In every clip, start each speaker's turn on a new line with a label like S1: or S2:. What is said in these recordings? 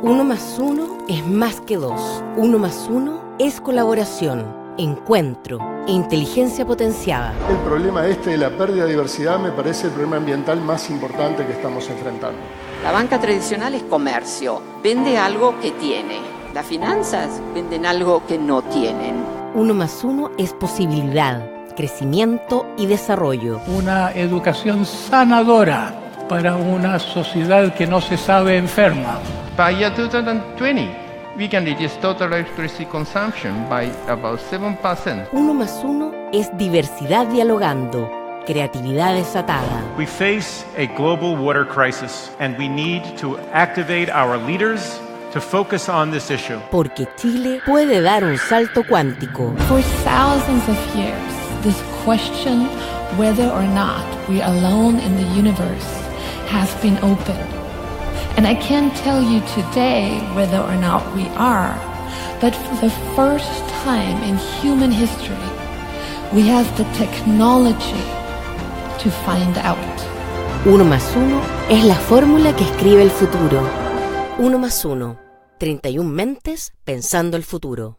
S1: 1 más 1 es más que 2. 1 más 1 es colaboración, encuentro e inteligencia potenciada.
S2: El problema de la pérdida de diversidad me parece el problema ambiental más importante que estamos enfrentando.
S3: La banca tradicional es comercio, vende algo que tiene. Las finanzas venden algo que no tienen.
S1: 1 más 1 es posibilidad, crecimiento y desarrollo.
S4: Una educación sanadora para una sociedad que no se sabe enferma.
S5: By year 2020, we can reduce total electricity consumption by about 7%.
S1: 1 más 1 es diversidad dialogando, creatividad desatada.
S6: We face a global water crisis and we need to activate our leaders to focus on this issue.
S1: Porque Chile puede dar un salto cuántico.
S7: For thousands of years, this question whether or not we're alone in the universe has been open. And I can't tell you today whether or not we are, but for the first time in human history, we have the technology to find out.
S1: 1 más 1 es la fórmula que escribe el futuro. 1 más 1, 31 mentes pensando el futuro.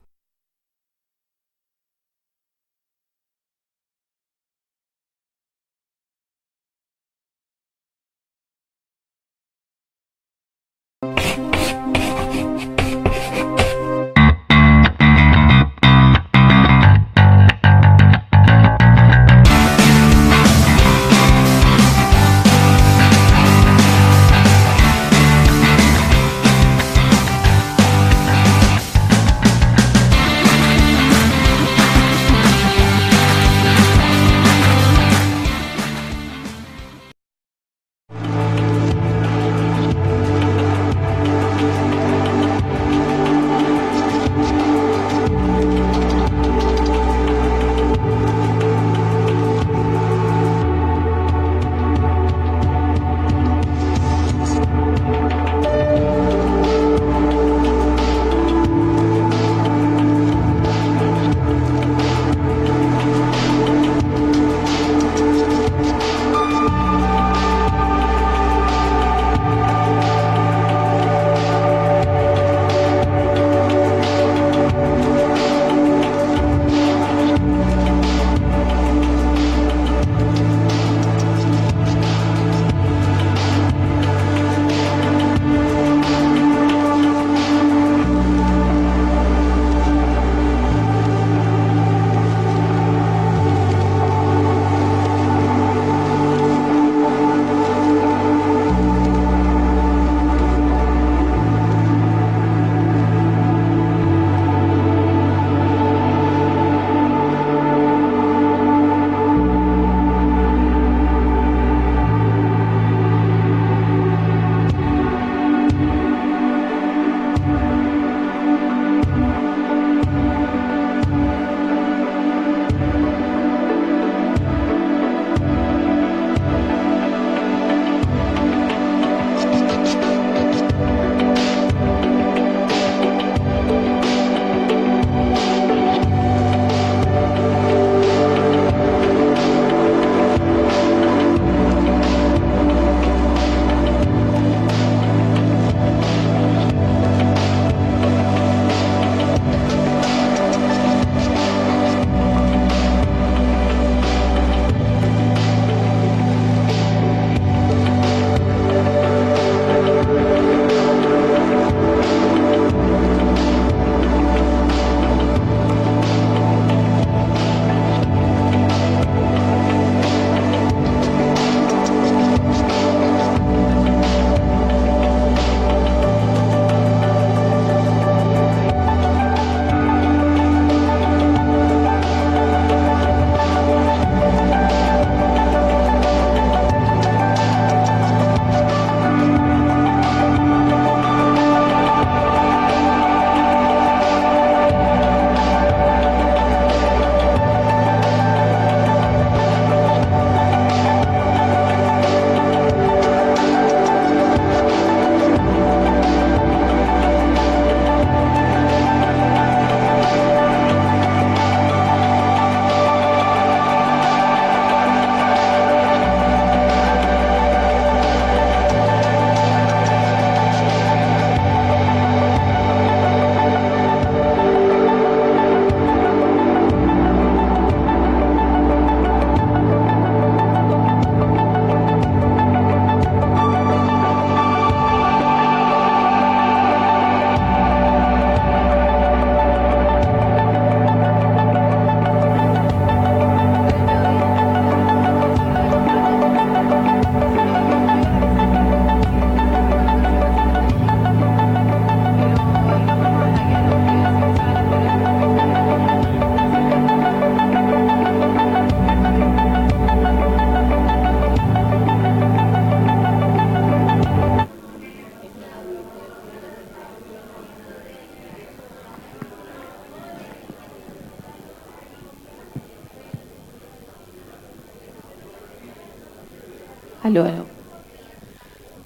S8: Aló, aló.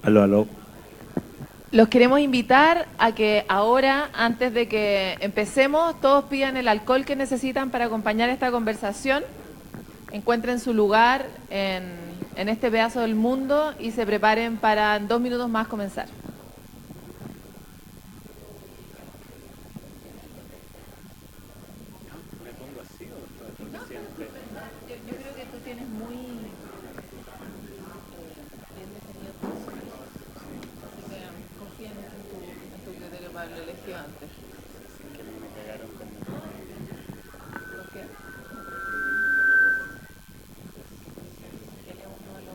S9: Aló, aló.
S8: Los queremos invitar a que ahora, antes de que empecemos, todos pidan el alcohol que necesitan para acompañar esta conversación. Encuentren su lugar en este pedazo del mundo y se preparen para en 2 minutos más comenzar. Yo creo que tú tienes muy bien definido tu sonido. Así que confía en tu criterio para lo elegido antes.
S9: Que me cagaron con
S8: ¿Por qué? Él es uno de los...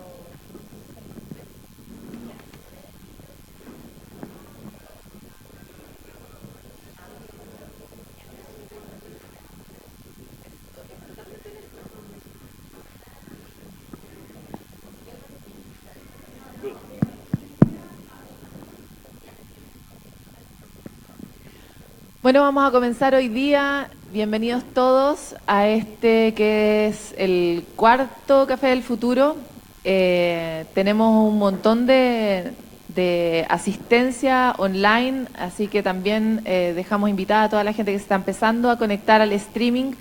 S8: Bueno, vamos a comenzar hoy día. Bienvenidos todos a este que es el cuarto Café del Futuro. Tenemos un montón de asistencia online, así que también dejamos invitada a toda la gente que se está empezando a conectar al streaming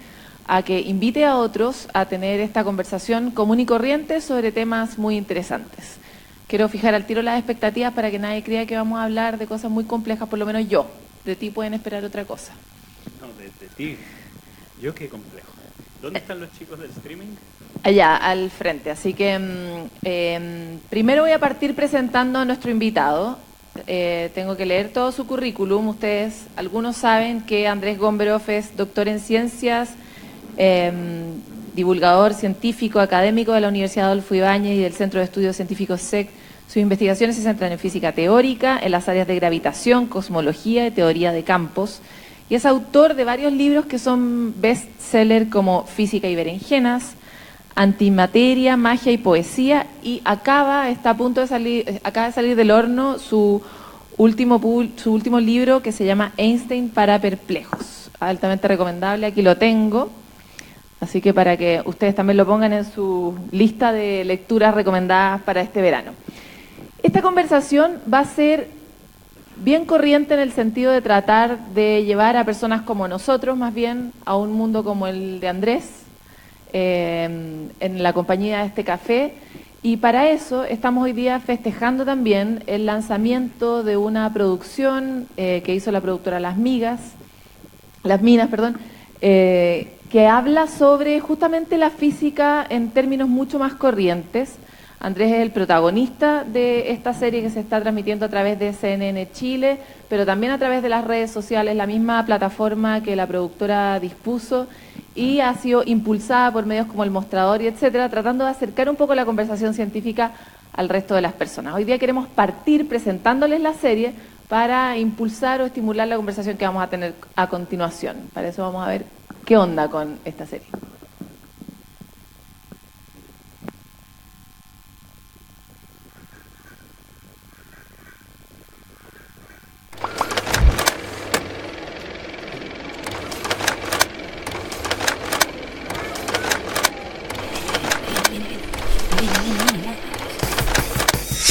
S8: a que invite a otros a tener esta conversación común y corriente sobre temas muy interesantes. Quiero fijar al tiro las expectativas para que nadie crea que vamos a hablar de cosas muy complejas, por lo menos yo. De ti pueden esperar otra cosa.
S9: No, de ti. Yo qué complejo. ¿Dónde están los chicos del streaming?
S8: Allá, al frente. Así que primero voy a partir presentando a nuestro invitado. Tengo que leer todo su currículum. Ustedes, algunos saben que Andrés Gomberov es doctor en ciencias, divulgador científico, académico de la Universidad Adolfo Ibáñez y del Centro de Estudios Científicos SEC. Sus investigaciones se centran en física teórica, en las áreas de gravitación, cosmología y teoría de campos. Y es autor de varios libros que son bestseller como Física y berenjenas, Antimateria, Magia y Poesía. Y acaba de salir del horno su último libro que se llama Einstein para perplejos. Altamente recomendable, aquí lo tengo. Así que para que ustedes también lo pongan en su lista de lecturas recomendadas para este verano. Esta conversación va a ser bien corriente en el sentido de tratar de llevar a personas como nosotros, más bien, a un mundo como el de Andrés, en la compañía de este café. Y para eso estamos hoy día festejando también el lanzamiento de una producción que hizo la productora Las Minas, que habla sobre justamente la física en términos mucho más corrientes. Andrés es el protagonista de esta serie que se está transmitiendo a través de CNN Chile, pero también a través de las redes sociales, la misma plataforma que la productora dispuso, y ha sido impulsada por medios como El Mostrador y etcétera, tratando de acercar un poco la conversación científica al resto de las personas. Hoy día queremos partir presentándoles la serie para impulsar o estimular la conversación que vamos a tener a continuación. Para eso vamos a ver qué onda con esta serie.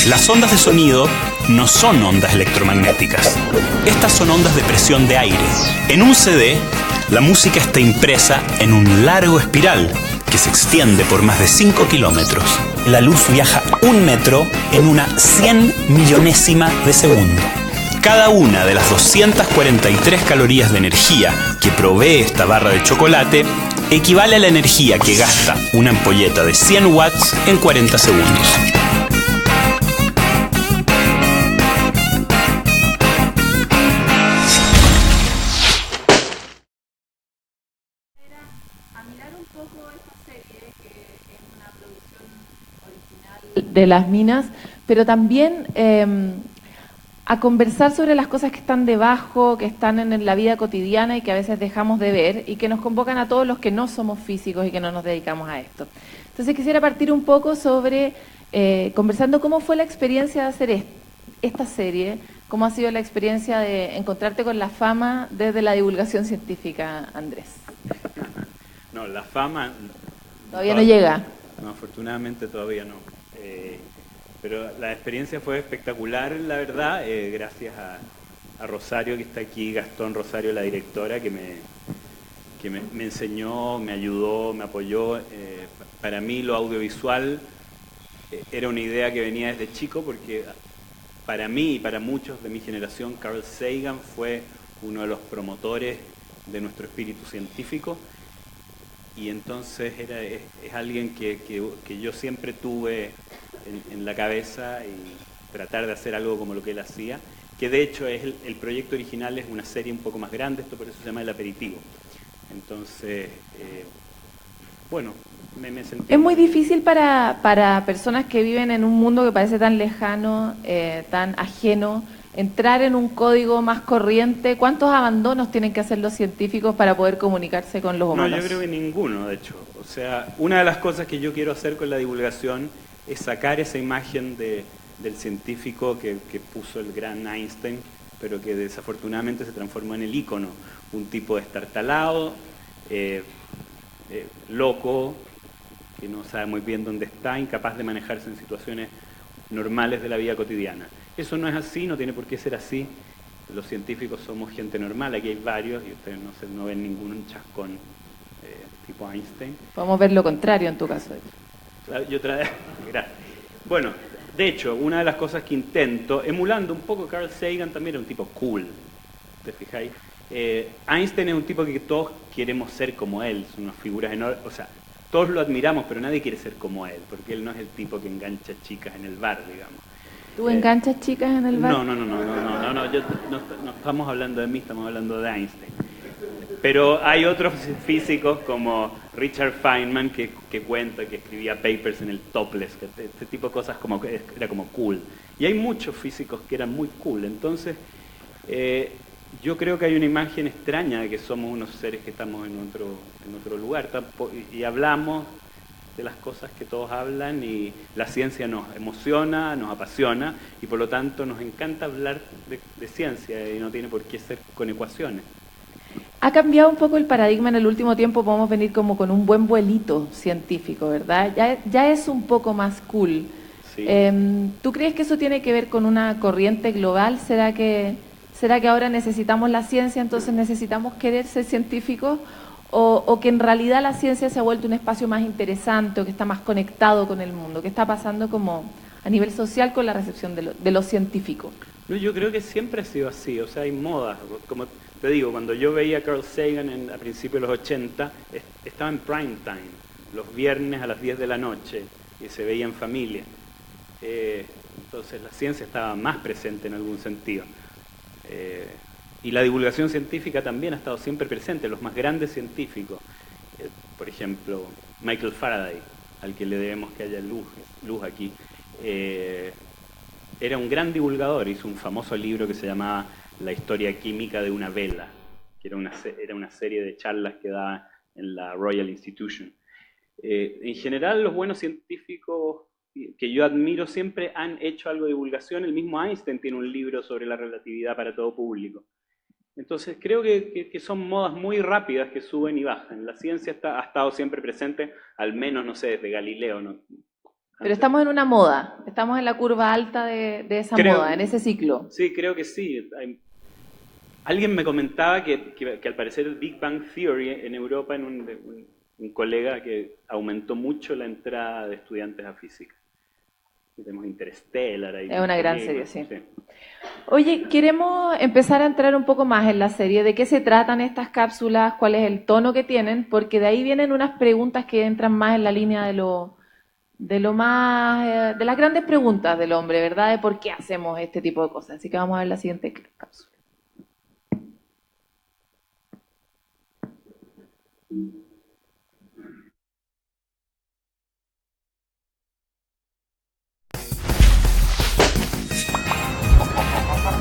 S10: Las ondas de sonido no son ondas electromagnéticas. Estas son ondas de presión de aire. En un CD, la música está impresa en un largo espiral que se extiende por más de 5 kilómetros. La luz viaja 1 metro en una 100 millonésima de segundo. Cada una de las 243 calorías de energía que provee esta barra de chocolate equivale a la energía que gasta una ampolleta de 100 watts en 40 segundos.
S8: De Las Minas, pero también a conversar sobre las cosas que están debajo, que están en la vida cotidiana y que a veces dejamos de ver y que nos convocan a todos los que no somos físicos y que no nos dedicamos a esto. Entonces quisiera partir un poco sobre conversando cómo fue la experiencia de hacer esta serie, cómo ha sido la experiencia de encontrarte con la fama desde la divulgación científica, Andrés.
S9: No, la fama...
S8: Todavía no llega.
S9: No, afortunadamente todavía no. Pero la experiencia fue espectacular, la verdad, gracias a Rosario, que está aquí, Gastón Rosario, la directora, que me enseñó, me ayudó, me apoyó. Para mí lo audiovisual era una idea que venía desde chico, porque para mí y para muchos de mi generación, Carl Sagan fue uno de los promotores de nuestro espíritu científico, y entonces es alguien que yo siempre tuve en la cabeza, y tratar de hacer algo como lo que él hacía, que de hecho es el proyecto original es una serie un poco más grande, esto por eso se llama El Aperitivo. Entonces, bueno, me sentí...
S8: Es muy difícil para personas que viven en un mundo que parece tan lejano, tan ajeno, entrar en un código más corriente. ¿Cuántos abandonos tienen que hacer los científicos para poder comunicarse con los humanos?
S9: No, yo creo que ninguno, de hecho. O sea, una de las cosas que yo quiero hacer con la divulgación es sacar esa imagen del científico que puso el gran Einstein, pero que desafortunadamente se transformó en el ícono. Un tipo destartalado, loco, que no sabe muy bien dónde está, incapaz de manejarse en situaciones normales de la vida cotidiana. Eso no es así, no tiene por qué ser así. Los científicos somos gente normal, aquí hay varios, y ustedes no ven ningún chascón tipo Einstein.
S8: Podemos ver lo contrario en tu caso.
S9: Gracias. Bueno, de hecho, una de las cosas que intento, emulando un poco Carl Sagan, también era un tipo cool, ¿te fijáis? Einstein es un tipo que todos queremos ser como él, son unas figuras enormes, o sea, todos lo admiramos, pero nadie quiere ser como él, porque él no es el tipo que engancha chicas en el bar, digamos.
S8: ¿Tú enganchas chicas en el bar?
S9: No, no estamos hablando de mí, estamos hablando de Einstein. Pero hay otros físicos como Richard Feynman que cuenta, que escribía papers en el topless, que este tipo de cosas era como cool. Y hay muchos físicos que eran muy cool. Entonces, yo creo que hay una imagen extraña de que somos unos seres que estamos en otro lugar. Y hablamos de las cosas que todos hablan, y la ciencia nos emociona, nos apasiona, y por lo tanto nos encanta hablar de ciencia, y no tiene por qué ser con ecuaciones.
S8: Ha cambiado un poco el paradigma en el último tiempo, podemos venir como con un buen vuelito científico, ¿verdad? Ya es un poco más cool.
S9: Sí.
S8: ¿Tú crees que eso tiene que ver con una corriente global? ¿Será que ahora necesitamos la ciencia, entonces necesitamos querer ser científicos? ¿O que en realidad la ciencia se ha vuelto un espacio más interesante, o que está más conectado con el mundo? ¿Qué está pasando como a nivel social con la recepción de los científicos?
S9: No, yo creo que siempre ha sido así, o sea, hay modas. Como te digo, cuando yo veía a Carl Sagan a principios de los 80, estaba en prime time, los viernes a las 10 de la noche, y se veía en familia. Entonces la ciencia estaba más presente en algún sentido. Y la divulgación científica también ha estado siempre presente. Los más grandes científicos, por ejemplo, Michael Faraday, al que le debemos que haya luz aquí, era un gran divulgador. Hizo un famoso libro que se llamaba La historia química de una vela, que era una serie de charlas que daba en la Royal Institution. En general, los buenos científicos que yo admiro siempre han hecho algo de divulgación. El mismo Einstein tiene un libro sobre la relatividad para todo público. Entonces creo que son modas muy rápidas que suben y bajan. La ciencia ha estado siempre presente, al menos, no sé, desde Galileo, ¿no?
S8: Pero estamos en una moda, estamos en la curva alta de esa moda, en ese ciclo.
S9: Sí, creo que sí. Alguien me comentaba que al parecer el Big Bang Theory en Europa, en un colega, que aumentó mucho la entrada de estudiantes a física. Tenemos Interstellar ahí.
S8: Es una gran serie, sí. Oye, queremos empezar a entrar un poco más en la serie. ¿De qué se tratan estas cápsulas? ¿Cuál es el tono que tienen? Porque de ahí vienen unas preguntas que entran más en la línea de las grandes preguntas del hombre, ¿verdad? De por qué hacemos este tipo de cosas. Así que vamos a ver la siguiente cápsula.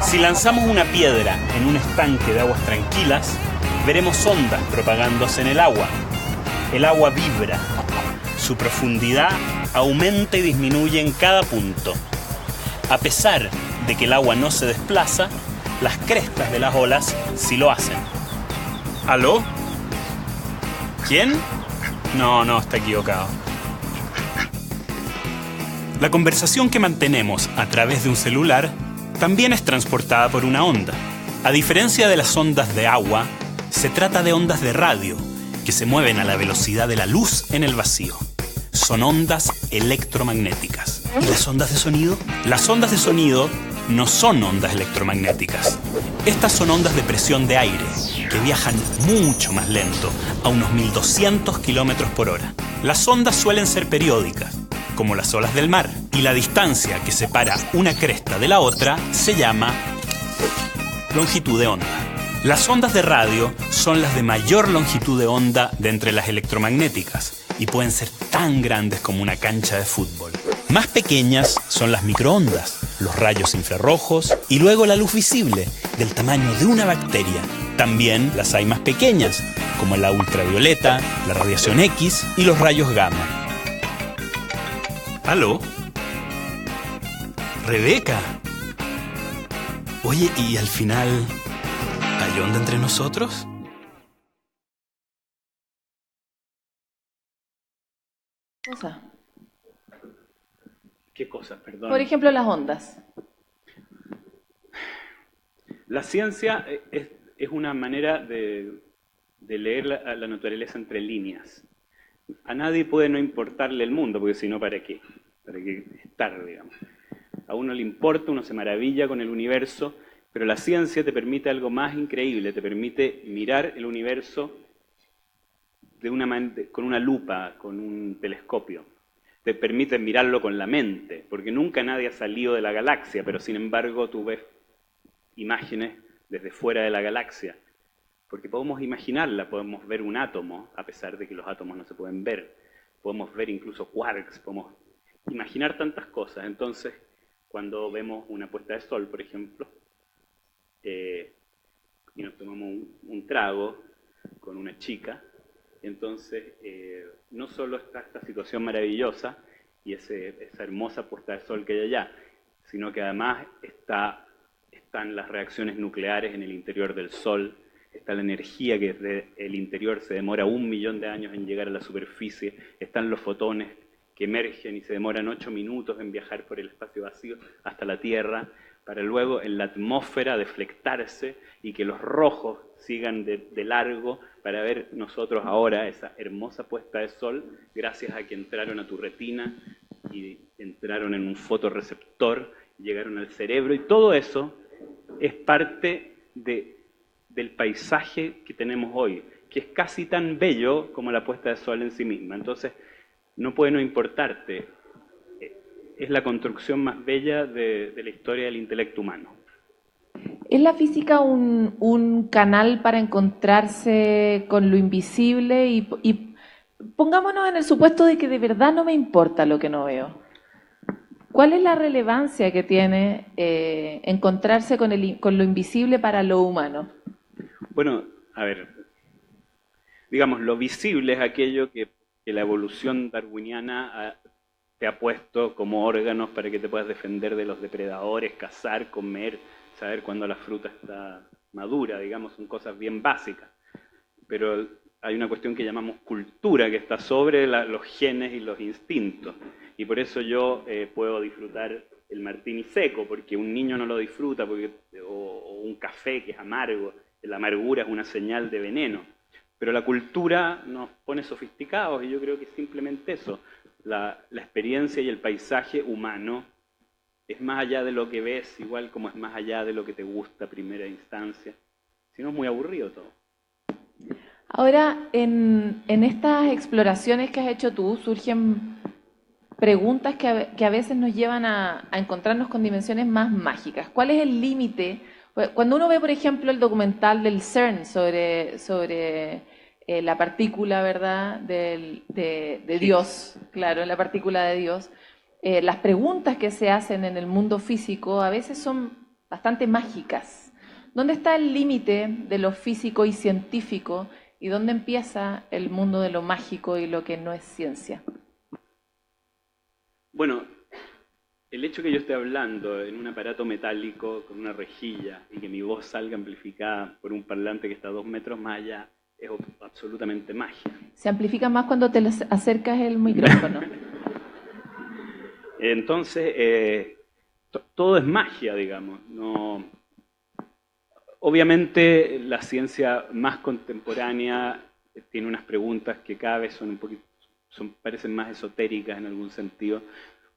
S10: Si lanzamos una piedra en un estanque de aguas tranquilas, veremos ondas propagándose en el agua. El agua vibra. Su profundidad aumenta y disminuye en cada punto. A pesar de que el agua no se desplaza, las crestas de las olas sí lo hacen. ¿Aló? ¿Quién? No, está equivocado. La conversación que mantenemos a través de un celular también es transportada por una onda. A diferencia de las ondas de agua, se trata de ondas de radio, que se mueven a la velocidad de la luz en el vacío. Son ondas electromagnéticas. ¿Y las ondas de sonido? Las ondas de sonido no son ondas electromagnéticas. Estas son ondas de presión de aire, que viajan mucho más lento, a unos 1200 kilómetros por hora. Las ondas suelen ser periódicas, como las olas del mar, y la distancia que separa una cresta de la otra se llama longitud de onda. Las ondas de radio son las de mayor longitud de onda de entre las electromagnéticas y pueden ser tan grandes como una cancha de fútbol. Más pequeñas son las microondas, los rayos infrarrojos y luego la luz visible, del tamaño de una bacteria. También las hay más pequeñas, como la ultravioleta, la radiación X y los rayos gamma. ¿Aló? ¿Rebeca? Oye, ¿y al final hay onda entre nosotros?
S8: Cosa.
S9: ¿Qué cosas, perdón?
S8: Por ejemplo, las ondas.
S9: La ciencia es una manera de leer la naturaleza entre líneas. A nadie puede no importarle el mundo, porque si no, ¿para qué? ¿Para qué estar, digamos? A uno le importa, uno se maravilla con el universo, pero la ciencia te permite algo más increíble, te permite mirar el universo con una lupa, con un telescopio. Te permite mirarlo con la mente, porque nunca nadie ha salido de la galaxia, pero sin embargo tú ves imágenes desde fuera de la galaxia. Porque podemos imaginarla, podemos ver un átomo, a pesar de que los átomos no se pueden ver. Podemos ver incluso quarks, podemos imaginar tantas cosas. Entonces, cuando vemos una puesta de sol, por ejemplo, y nos tomamos un trago con una chica, entonces no solo está esta situación maravillosa y esa hermosa puesta de sol que hay allá, sino que además están las reacciones nucleares en el interior del Sol, está la energía que desde el interior se demora 1 millón de años en llegar a la superficie, están los fotones que emergen y se demoran 8 minutos en viajar por el espacio vacío hasta la Tierra, para luego en la atmósfera deflectarse y que los rojos sigan de largo para ver nosotros ahora esa hermosa puesta de sol gracias a que entraron a tu retina y entraron en un fotorreceptor, llegaron al cerebro, y todo eso es parte del paisaje que tenemos hoy, que es casi tan bello como la puesta de sol en sí misma. Entonces, no puede no importarte. Es la construcción más bella de la historia del intelecto humano.
S8: ¿Es la física un canal para encontrarse con lo invisible? Y pongámonos en el supuesto de que de verdad no me importa lo que no veo. ¿Cuál es la relevancia que tiene encontrarse con lo invisible para lo humano?
S9: Bueno, a ver, digamos, lo visible es aquello que la evolución darwiniana te ha puesto como órganos para que te puedas defender de los depredadores, cazar, comer, saber cuándo la fruta está madura, digamos, son cosas bien básicas. Pero hay una cuestión que llamamos cultura, que está sobre los genes y los instintos. Y por eso yo puedo disfrutar el martini seco, porque un niño no lo disfruta, o un café que es amargo. La amargura es una señal de veneno. Pero la cultura nos pone sofisticados, y yo creo que es simplemente eso. La experiencia y el paisaje humano es más allá de lo que ves, igual como es más allá de lo que te gusta a primera instancia. Si no, es muy aburrido todo.
S8: Ahora, en estas exploraciones que has hecho tú, surgen preguntas que a veces nos llevan a encontrarnos con dimensiones más mágicas. ¿Cuál es el límite? Cuando uno ve, por ejemplo, el documental del CERN sobre la partícula, ¿verdad?, de Dios, claro, la partícula de Dios, las preguntas que se hacen en el mundo físico a veces son bastante mágicas. ¿Dónde está el límite de lo físico y científico y dónde empieza el mundo de lo mágico y lo que no es ciencia?
S9: Bueno, el hecho que yo esté hablando en un aparato metálico con una rejilla y que mi voz salga amplificada por un parlante que está 2 metros más allá es absolutamente magia.
S8: Se amplifica más cuando te acercas el micrófono.
S9: Entonces, todo es magia, digamos. No, obviamente, la ciencia más contemporánea tiene unas preguntas que cada vez son un poquito, parecen más esotéricas en algún sentido,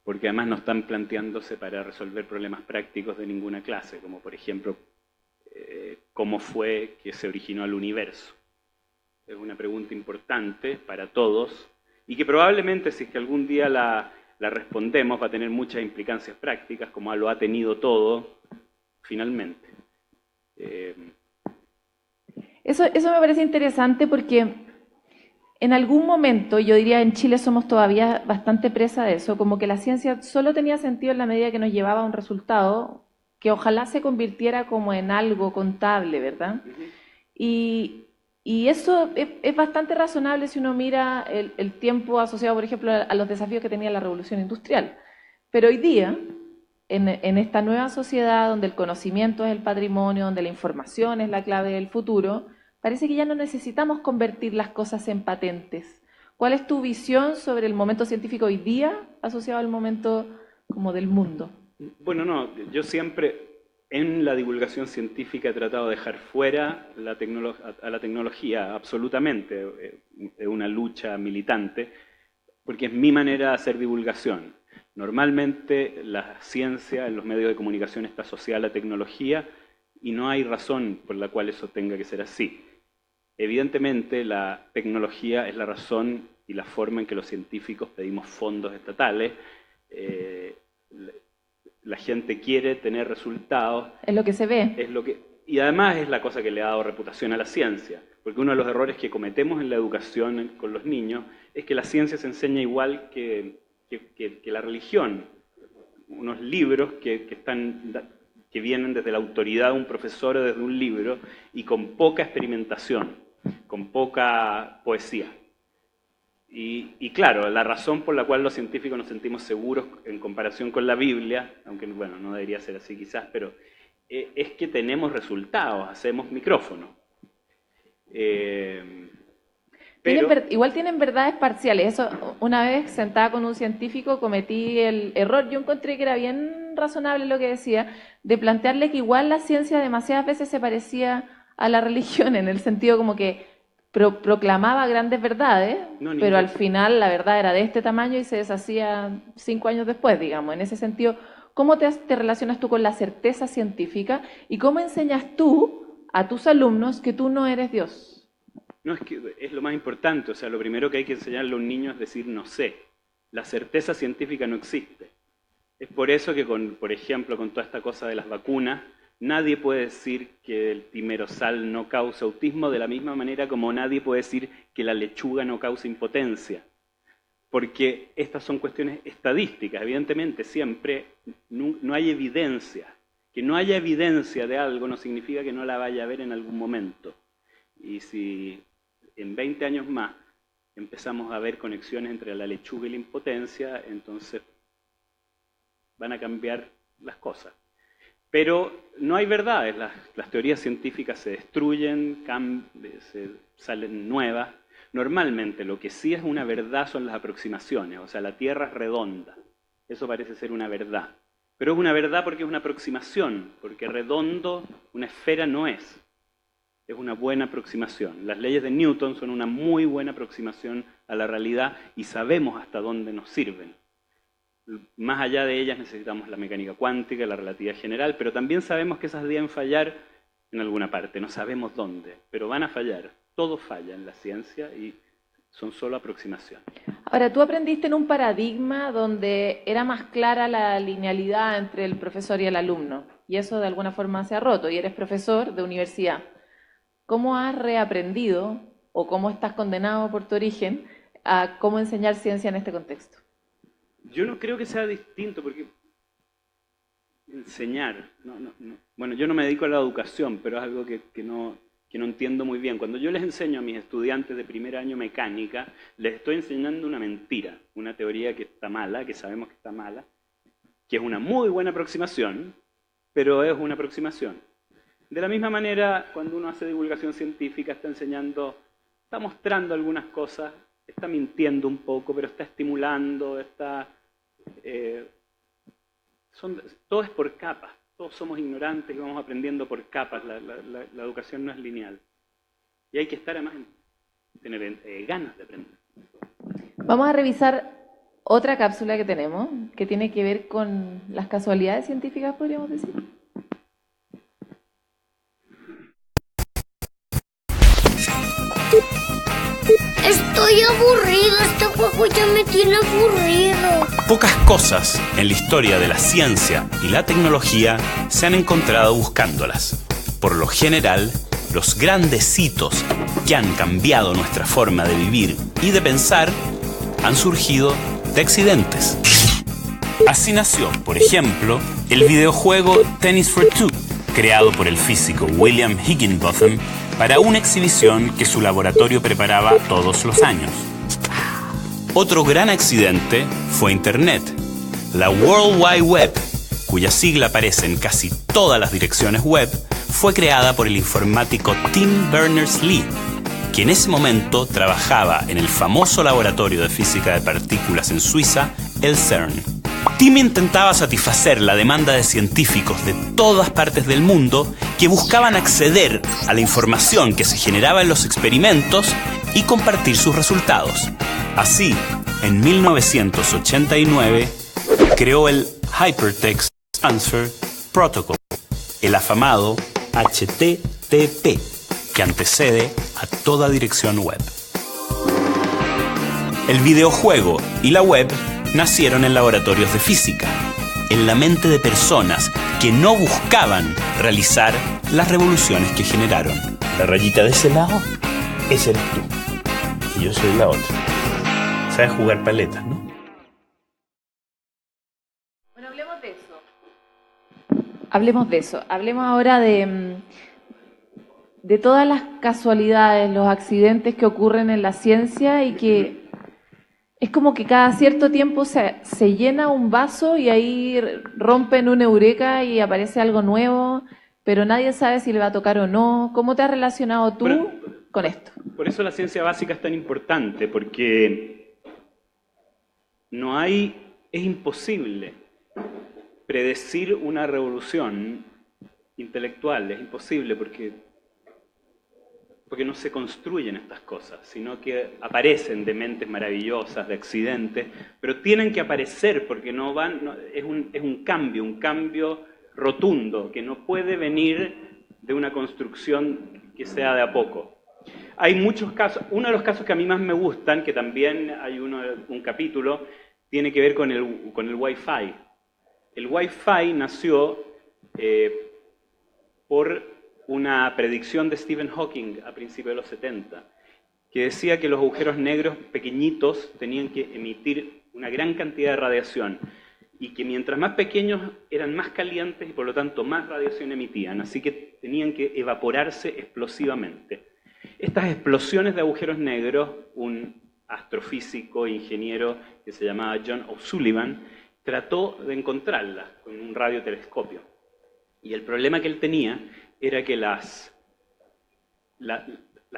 S9: porque además no están planteándose para resolver problemas prácticos de ninguna clase, como por ejemplo, cómo fue que se originó el universo. Es una pregunta importante para todos y que probablemente, si es que algún día la respondemos, va a tener muchas implicancias prácticas, como lo ha tenido todo, finalmente.
S8: Eso me parece interesante porque en algún momento, yo diría en Chile somos todavía bastante presa de eso, como que la ciencia solo tenía sentido en la medida que nos llevaba a un resultado que ojalá se convirtiera como en algo contable, ¿verdad? Y eso es bastante razonable si uno mira el tiempo asociado, por ejemplo, a los desafíos que tenía la revolución industrial. Pero hoy día, en esta nueva sociedad donde el conocimiento es el patrimonio, donde la información es la clave del futuro, parece que ya no necesitamos convertir las cosas en patentes. ¿Cuál es tu visión sobre el momento científico hoy día asociado al momento como del mundo?
S9: Bueno, no, yo siempre en la divulgación científica he tratado de dejar fuera a la tecnología, absolutamente. Es una lucha militante, porque es mi manera de hacer divulgación. Normalmente la ciencia en los medios de comunicación está asociada a la tecnología y no hay razón por la cual eso tenga que ser así. Evidentemente la tecnología es la razón y la forma en que los científicos pedimos fondos estatales. La gente quiere tener resultados.
S8: Es lo que se ve.
S9: Y además es la cosa que le ha dado reputación a la ciencia. Porque uno de los errores que cometemos en la educación con los niños es que la ciencia se enseña igual que la religión. Unos libros que vienen desde la autoridad de un profesor o desde un libro y con poca experimentación, con poca poesía. Y claro, la razón por la cual los científicos nos sentimos seguros en comparación con la Biblia, aunque bueno, no debería ser así quizás, pero es que tenemos resultados, hacemos micrófonos.
S8: Igual tienen verdades parciales. Eso, una vez sentada con un científico cometí el error, yo encontré que era bien razonable lo que decía, de plantearle que igual la ciencia demasiadas veces se parecía a la religión, en el sentido como que proclamaba grandes verdades, pero al final la verdad era de este tamaño y se deshacía 5 años después, digamos. En ese sentido, ¿cómo te relacionas tú con la certeza científica y cómo enseñas tú a tus alumnos que tú no eres Dios?
S9: No, es que es lo más importante. O sea, lo primero que hay que enseñarle a un niño es decir no sé. La certeza científica no existe. Es por eso que, por ejemplo, con toda esta cosa de las vacunas, nadie puede decir que el timerosal no causa autismo de la misma manera como nadie puede decir que la lechuga no causa impotencia. Porque estas son cuestiones estadísticas. Evidentemente, siempre no hay evidencia. Que no haya evidencia de algo no significa que no la vaya a haber en algún momento. Y si en 20 años más empezamos a ver conexiones entre la lechuga y la impotencia, entonces van a cambiar las cosas. Pero no hay verdades, las teorías científicas se destruyen, salen nuevas. Normalmente lo que sí es una verdad son las aproximaciones, o sea, la Tierra es redonda. Eso parece ser una verdad. Pero es una verdad porque es una aproximación, porque redondo, una esfera no es. Es una buena aproximación. Las leyes de Newton son una muy buena aproximación a la realidad y sabemos hasta dónde nos sirven. Más allá de ellas necesitamos la mecánica cuántica, la relatividad general, pero también sabemos que esas deben fallar en alguna parte, no sabemos dónde, pero van a fallar. Todo falla en la ciencia y son solo aproximaciones.
S8: Ahora, tú aprendiste en un paradigma donde era más clara la linealidad entre el profesor y el alumno, y eso de alguna forma se ha roto, y eres profesor de universidad. ¿Cómo has reaprendido, o cómo estás condenado por tu origen, a cómo enseñar ciencia en este contexto?
S9: Yo no creo que sea distinto, porque enseñar, bueno, yo no me dedico a la educación, pero es algo que no entiendo muy bien. Cuando yo les enseño a mis estudiantes de primer año mecánica, les estoy enseñando una mentira, una teoría que está mala, que sabemos que está mala, que es una muy buena aproximación, pero es una aproximación. De la misma manera, cuando uno hace divulgación científica, está mostrando algunas cosas, está mintiendo un poco, pero está estimulando, está todo es por capas. Todos somos ignorantes y vamos aprendiendo por capas. La educación no es lineal. Y hay que estar además tener ganas de aprender.
S8: Vamos a revisar otra cápsula que tenemos, que tiene que ver con las casualidades científicas, podríamos decir.
S11: Estoy aburrido, este juego ya me tiene aburrido.
S10: Pocas cosas en la historia de la ciencia y la tecnología se han encontrado buscándolas. Por lo general, los grandes hitos que han cambiado nuestra forma de vivir y de pensar han surgido de accidentes. Así nació, por ejemplo, el videojuego Tennis for Two, creado por el físico William Higginbotham para una exhibición que su laboratorio preparaba todos los años. Otro gran accidente fue Internet, la World Wide Web, cuya sigla aparece en casi todas las direcciones web, fue creada por el informático Tim Berners-Lee, que en ese momento trabajaba en el famoso laboratorio de física de partículas en Suiza, el CERN. Tim intentaba satisfacer la demanda de científicos de todas partes del mundo que buscaban acceder a la información que se generaba en los experimentos y compartir sus resultados. Así, en 1989, creó el Hypertext Transfer Protocol, el afamado HTTP, que antecede a toda dirección web. El videojuego y la web nacieron en laboratorios de física, en la mente de personas que no buscaban realizar las revoluciones que generaron. La rayita de ese lado, ese eres tú, y yo soy la otra. Sabes jugar paletas, ¿no?
S8: Bueno, hablemos de eso. Hablemos ahora de todas las casualidades, los accidentes que ocurren en la ciencia y que es como que cada cierto tiempo se llena un vaso y ahí rompen una eureka y aparece algo nuevo, pero nadie sabe si le va a tocar o no. ¿Cómo te has relacionado tú con esto?
S9: Por eso la ciencia básica es tan importante, porque es imposible predecir una revolución intelectual, es imposible porque no se construyen estas cosas, sino que aparecen de mentes maravillosas, de accidentes, pero tienen que aparecer porque es un cambio rotundo, que no puede venir de una construcción que sea de a poco. Hay muchos casos, uno de los casos que a mí más me gustan, que también hay un capítulo, tiene que ver con el Wi-Fi. El Wi-Fi nació por una predicción de Stephen Hawking a principios de los 70, que decía que los agujeros negros pequeñitos tenían que emitir una gran cantidad de radiación y que mientras más pequeños eran más calientes y por lo tanto más radiación emitían, así que tenían que evaporarse explosivamente. Estas explosiones de agujeros negros, un astrofísico, ingeniero que se llamaba John O'Sullivan, trató de encontrarlas con un radiotelescopio. Y el problema que él tenía era que la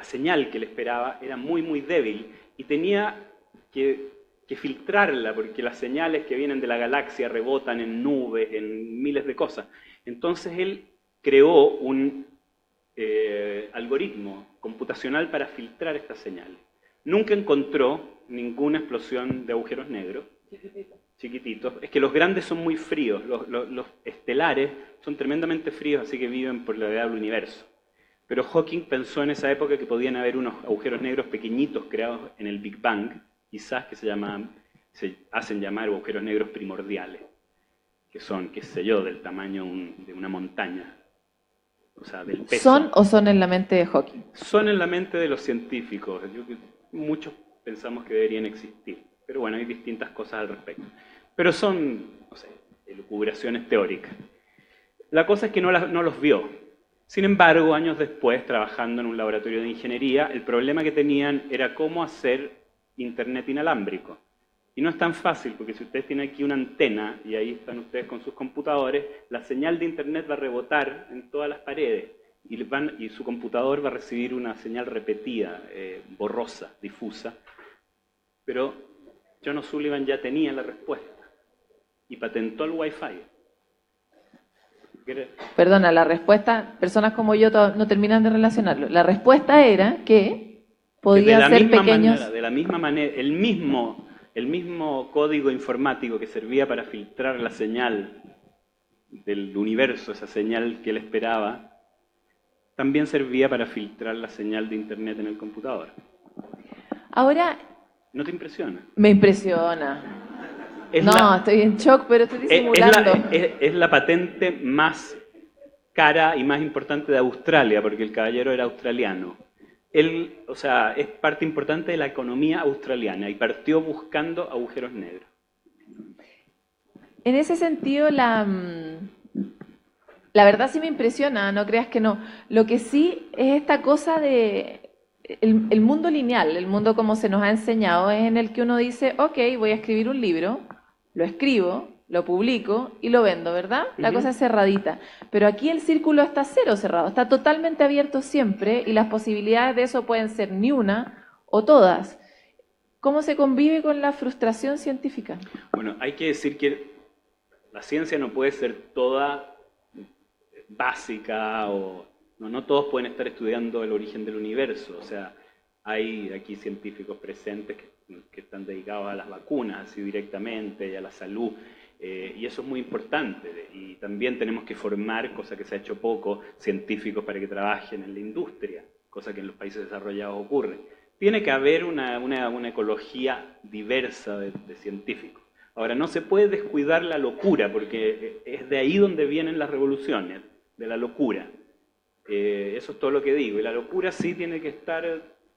S9: señal que le esperaba era muy, muy débil y tenía que filtrarla porque las señales que vienen de la galaxia rebotan en nubes, en miles de cosas. Entonces él creó un algoritmo computacional para filtrar estas señales. Nunca encontró ninguna explosión de agujeros negros. Chiquititos. Es que los grandes son muy fríos, los estelares son tremendamente fríos, así que viven por la edad del universo. Pero Hawking pensó en esa época que podían haber unos agujeros negros pequeñitos creados en el Big Bang, quizás que se hacen llamar agujeros negros primordiales, que son, qué sé yo, del tamaño de una montaña. O sea, del peso.
S8: ¿Son o son en la mente de Hawking?
S9: Son en la mente de los científicos. Muchos pensamos que deberían existir. Pero bueno, hay distintas cosas al respecto. Pero son, no sé, elucubraciones teóricas. La cosa es que no los vio. Sin embargo, años después, trabajando en un laboratorio de ingeniería, el problema que tenían era cómo hacer Internet inalámbrico. Y no es tan fácil, porque si ustedes tienen aquí una antena, y ahí están ustedes con sus computadores, la señal de Internet va a rebotar en todas las paredes, y su computador va a recibir una señal repetida, borrosa, difusa. Pero John O'Sullivan ya tenía la respuesta y patentó el Wi-Fi.
S8: Perdona, la respuesta, personas como yo no terminan de relacionarlo. La respuesta era que podía ser pequeños...
S9: De la misma manera, el mismo código informático que servía para filtrar la señal del universo, esa señal que él esperaba, también servía para filtrar la señal de Internet en el computador.
S8: Ahora...
S9: ¿No te impresiona?
S8: Me impresiona. Estoy en shock, pero estoy disimulando.
S9: Es la patente más cara y más importante de Australia, porque el caballero era australiano. Él, es parte importante de la economía australiana y partió buscando agujeros negros.
S8: En ese sentido, la verdad sí me impresiona, no creas que no. Lo que sí es esta cosa de... El mundo lineal, el mundo como se nos ha enseñado, es en el que uno dice, ok, voy a escribir un libro, lo escribo, lo publico y lo vendo, ¿verdad? La cosa es cerradita. Pero aquí el círculo está cero cerrado, está totalmente abierto siempre y las posibilidades de eso pueden ser ni una o todas. ¿Cómo se convive con la frustración científica?
S9: Bueno, hay que decir que la ciencia no puede ser toda básica o... No todos pueden estar estudiando el origen del universo. O sea, hay aquí científicos presentes que están dedicados a las vacunas, así directamente, y a la salud. Y eso es muy importante. Y también tenemos que formar, cosa que se ha hecho poco, científicos para que trabajen en la industria, cosa que en los países desarrollados ocurre. Tiene que haber una ecología diversa de científicos. Ahora, no se puede descuidar la locura, porque es de ahí donde vienen las revoluciones, de la locura. Eso es todo lo que digo. Y la locura sí tiene que estar,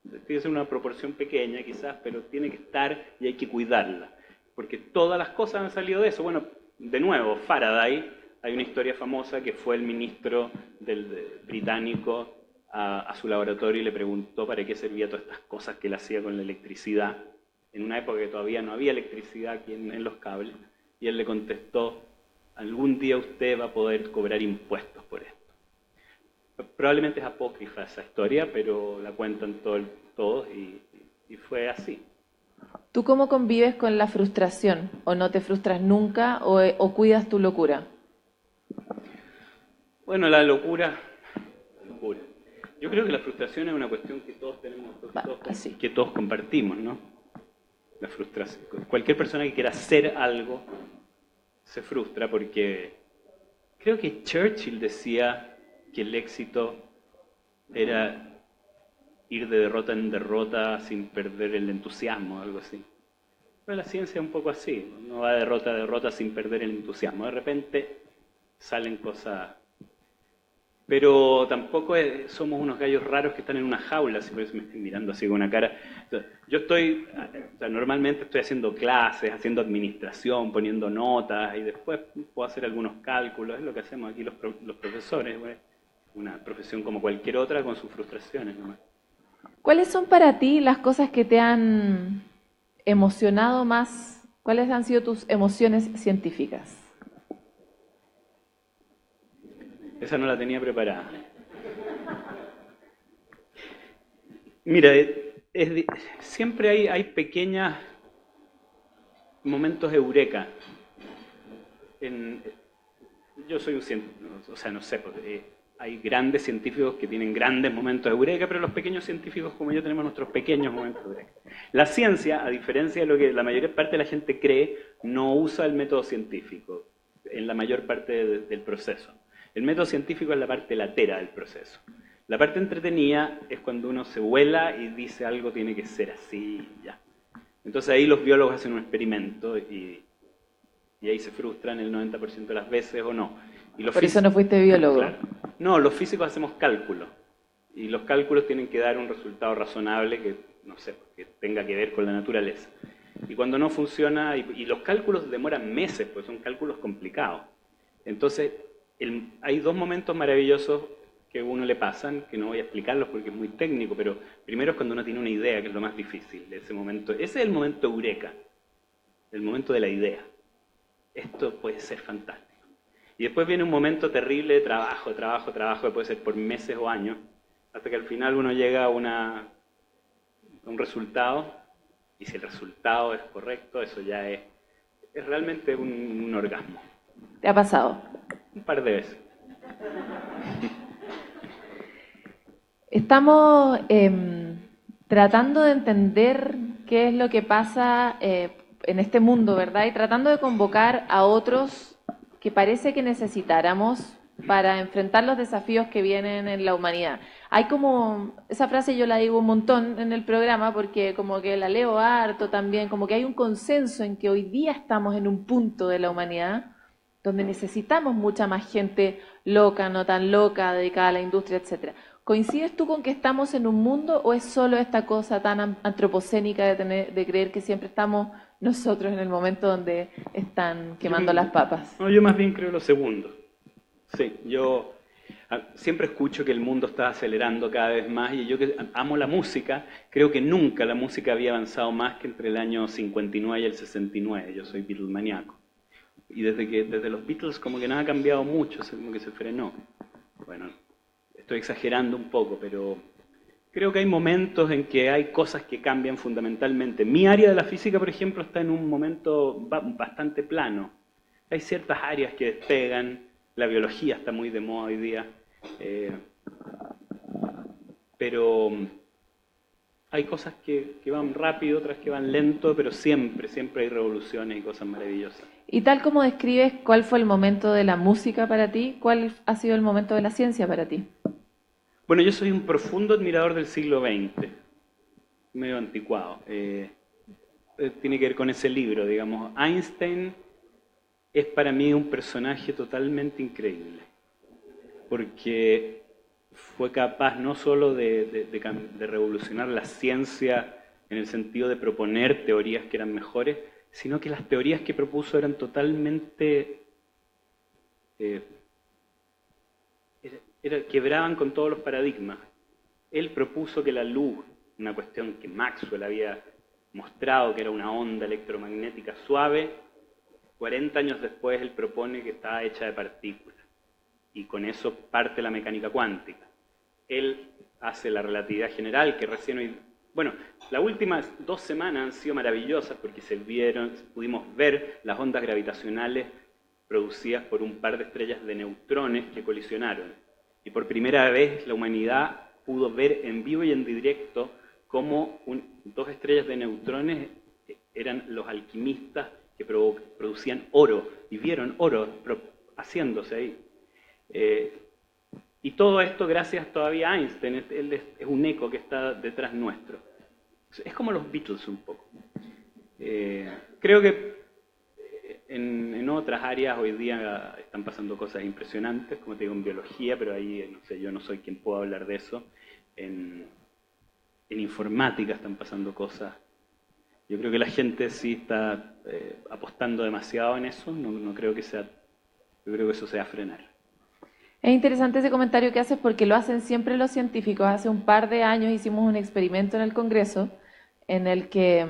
S9: tiene que ser una proporción pequeña quizás, pero tiene que estar y hay que cuidarla. Porque todas las cosas han salido de eso. Bueno, de nuevo, Faraday, hay una historia famosa que fue el ministro británico a su laboratorio y le preguntó para qué servía todas estas cosas que él hacía con la electricidad, en una época que todavía no había electricidad aquí en los cables, y él le contestó, algún día usted va a poder cobrar impuestos por esto. Probablemente es apócrifa esa historia, pero la cuentan todos y fue así.
S8: ¿Tú cómo convives con la frustración? ¿O no te frustras nunca o cuidas tu locura?
S9: Bueno, la locura. Yo creo que la frustración es una cuestión que todos tenemos, que todos compartimos, ¿no? La frustración. Cualquier persona que quiera hacer algo se frustra porque creo que Churchill decía que el éxito era ir de derrota en derrota sin perder el entusiasmo, algo así. Pero la ciencia es un poco así, no va de derrota a derrota sin perder el entusiasmo. De repente salen cosas... Pero tampoco somos unos gallos raros que están en una jaula, si por eso me estoy mirando así con una cara. Yo normalmente estoy haciendo clases, haciendo administración, poniendo notas, y después puedo hacer algunos cálculos, es lo que hacemos aquí los profesores, güey. Una profesión como cualquier otra con sus frustraciones nomás.
S8: ¿Cuáles son para ti las cosas que te han emocionado más? ¿Cuáles han sido tus emociones científicas?
S9: Esa no la tenía preparada. Mira, siempre hay pequeños momentos eureka. Yo soy un científico, no sé, hay grandes científicos que tienen grandes momentos de eureka, pero los pequeños científicos como yo tenemos nuestros pequeños momentos de eureka. La ciencia, a diferencia de lo que la mayor parte de la gente cree, no usa el método científico en la mayor parte del proceso. El método científico es la parte latera del proceso. La parte entretenida es cuando uno se vuela y dice algo tiene que ser así, ya. Entonces ahí los biólogos hacen un experimento y ahí se frustran el 90% de las veces o no.
S8: Por eso no fuiste biólogo.
S9: Claro. No, los físicos hacemos cálculos. Y los cálculos tienen que dar un resultado razonable que, no sé, que tenga que ver con la naturaleza. Y cuando no funciona, y los cálculos demoran meses, pues son cálculos complicados. Entonces, hay dos momentos maravillosos que a uno le pasan, que no voy a explicarlos porque es muy técnico, pero primero es cuando uno tiene una idea, que es lo más difícil de ese momento. Ese es el momento eureka, el momento de la idea. Esto puede ser fantástico. Y después viene un momento terrible de trabajo, que puede ser por meses o años, hasta que al final uno llega a un resultado, y si el resultado es correcto, eso ya es realmente un orgasmo.
S8: ¿Te ha pasado?
S9: Un par de veces.
S8: Estamos tratando de entender qué es lo que pasa en este mundo, ¿verdad? Y tratando de convocar a otros que parece que necesitáramos para enfrentar los desafíos que vienen en la humanidad. Hay como, esa frase yo la digo un montón en el programa porque como que la leo harto también, como que hay un consenso en que hoy día estamos en un punto de la humanidad donde necesitamos mucha más gente loca, no tan loca, dedicada a la industria, etcétera. ¿Coincides tú con que estamos en un mundo o es solo esta cosa tan antropocénica de creer que siempre estamos nosotros en el momento donde están quemando las papas?
S9: No, yo más bien creo lo segundo. Sí, yo siempre escucho que el mundo está acelerando cada vez más y yo que amo la música, creo que nunca la música había avanzado más que entre el año 59 y el 69. Yo soy Beatlesmaníaco. Y desde los Beatles como que nada ha cambiado mucho, como que se frenó. Bueno, estoy exagerando un poco, pero creo que hay momentos en que hay cosas que cambian fundamentalmente. Mi área de la física, por ejemplo, está en un momento bastante plano. Hay ciertas áreas que despegan, la biología está muy de moda hoy día, pero hay cosas que van rápido, otras que van lento, pero siempre hay revoluciones y cosas maravillosas.
S8: Y tal como describes, ¿cuál fue el momento de la música para ti? ¿Cuál ha sido el momento de la ciencia para ti?
S9: Bueno, yo soy un profundo admirador del siglo XX, medio anticuado. Tiene que ver con ese libro, digamos. Einstein es para mí un personaje totalmente increíble, porque fue capaz no solo de revolucionar la ciencia en el sentido de proponer teorías que eran mejores, sino que las teorías que propuso eran totalmente... quebraban con todos los paradigmas. Él propuso que la luz, una cuestión que Maxwell había mostrado que era una onda electromagnética suave, 40 años después él propone que está hecha de partículas. Y con eso parte la mecánica cuántica. Él hace la relatividad general, que recién hoy... Bueno, las últimas 2 semanas han sido maravillosas porque pudimos ver las ondas gravitacionales producidas por un par de estrellas de neutrones que colisionaron. Y por primera vez la humanidad pudo ver en vivo y en directo cómo 2 estrellas de neutrones eran los alquimistas que producían oro, y vieron oro haciéndose ahí. Y todo esto gracias todavía a Einstein, él es un eco que está detrás nuestro. Es como los Beatles un poco. Creo que en otras áreas hoy día están pasando cosas impresionantes, como te digo, en biología, pero ahí no sé, yo no soy quien pueda hablar de eso. En informática están pasando cosas. Yo creo que la gente sí está apostando demasiado en eso, no creo que sea, yo creo que eso se va a frenar.
S8: Es interesante ese comentario que haces porque lo hacen siempre los científicos. Hace un par de años hicimos un experimento en el Congreso en el que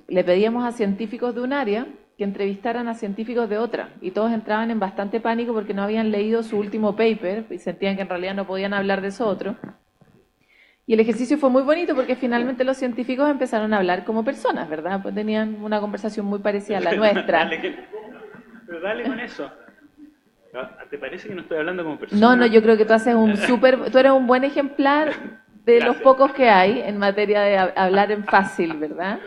S8: le pedíamos a científicos de un área que entrevistaran a científicos de otra y todos entraban en bastante pánico porque no habían leído su último paper y sentían que en realidad no podían hablar de eso otro. Y el ejercicio fue muy bonito porque finalmente los científicos empezaron a hablar como personas, ¿verdad? Pues tenían una conversación muy parecida a la nuestra.
S9: Pero dale con eso. ¿Te parece que no estoy hablando como persona?
S8: No, yo creo que tú haces tú eres un buen ejemplar de los pocos que hay en materia de hablar en fácil, ¿verdad?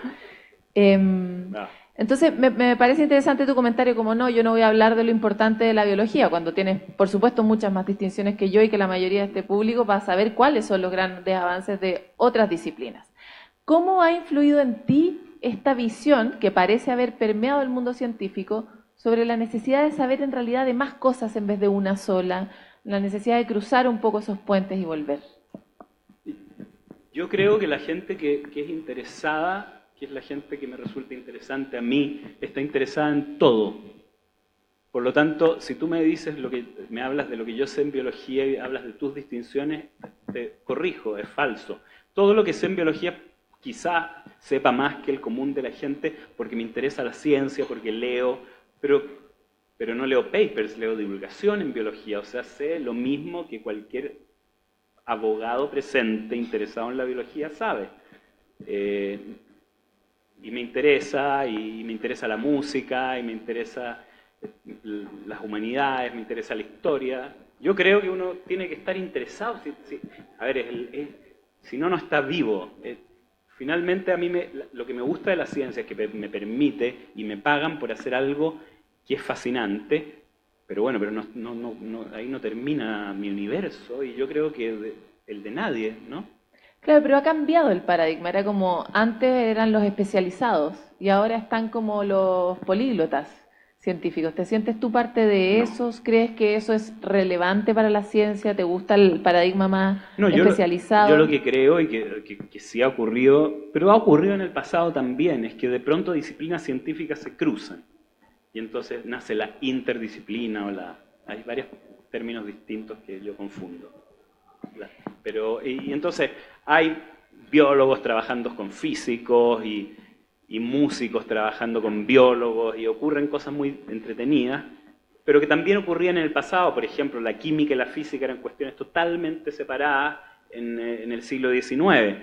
S8: Entonces, me parece interesante tu comentario, como no, yo no voy a hablar de lo importante de la biología, cuando tienes, por supuesto, muchas más distinciones que yo y que la mayoría de este público para saber cuáles son los grandes avances de otras disciplinas. ¿Cómo ha influido en ti esta visión que parece haber permeado el mundo científico sobre la necesidad de saber en realidad de más cosas en vez de una sola, la necesidad de cruzar un poco esos puentes y volver?
S9: Yo creo que la gente que es interesada, que es la gente que me resulta interesante a mí, está interesada en todo. Por lo tanto, si tú me dices me hablas de lo que yo sé en biología y hablas de tus distinciones, te corrijo, es falso. Todo lo que sé en biología quizá sepa más que el común de la gente porque me interesa la ciencia, porque leo, pero no leo papers, leo divulgación en biología, o sea, sé lo mismo que cualquier abogado presente interesado en la biología sabe. Y me interesa la música, y me interesa las humanidades, me interesa la historia, Yo creo que uno tiene que estar interesado. A ver, si no, no está vivo. Finalmente, a mí lo que me gusta de la ciencia es que me permite y me pagan por hacer algo que es fascinante, pero bueno, pero ahí no termina mi universo, y yo creo que el de nadie, ¿no?
S8: Claro, pero ha cambiado el paradigma. Era como, antes eran los especializados y ahora están como los políglotas científicos. ¿Te sientes tú parte de esos? ¿Crees que eso es relevante para la ciencia? ¿Te gusta el paradigma más especializado?
S9: Yo lo que creo, y que sí ha ocurrido, pero ha ocurrido en el pasado también, es que de pronto disciplinas científicas se cruzan. Y entonces nace la interdisciplina, hay varios términos distintos que yo confundo. Y entonces hay biólogos trabajando con físicos y músicos trabajando con biólogos, y ocurren cosas muy entretenidas, pero que también ocurrían en el pasado. Por ejemplo, la química y la física eran cuestiones totalmente separadas en el siglo XIX,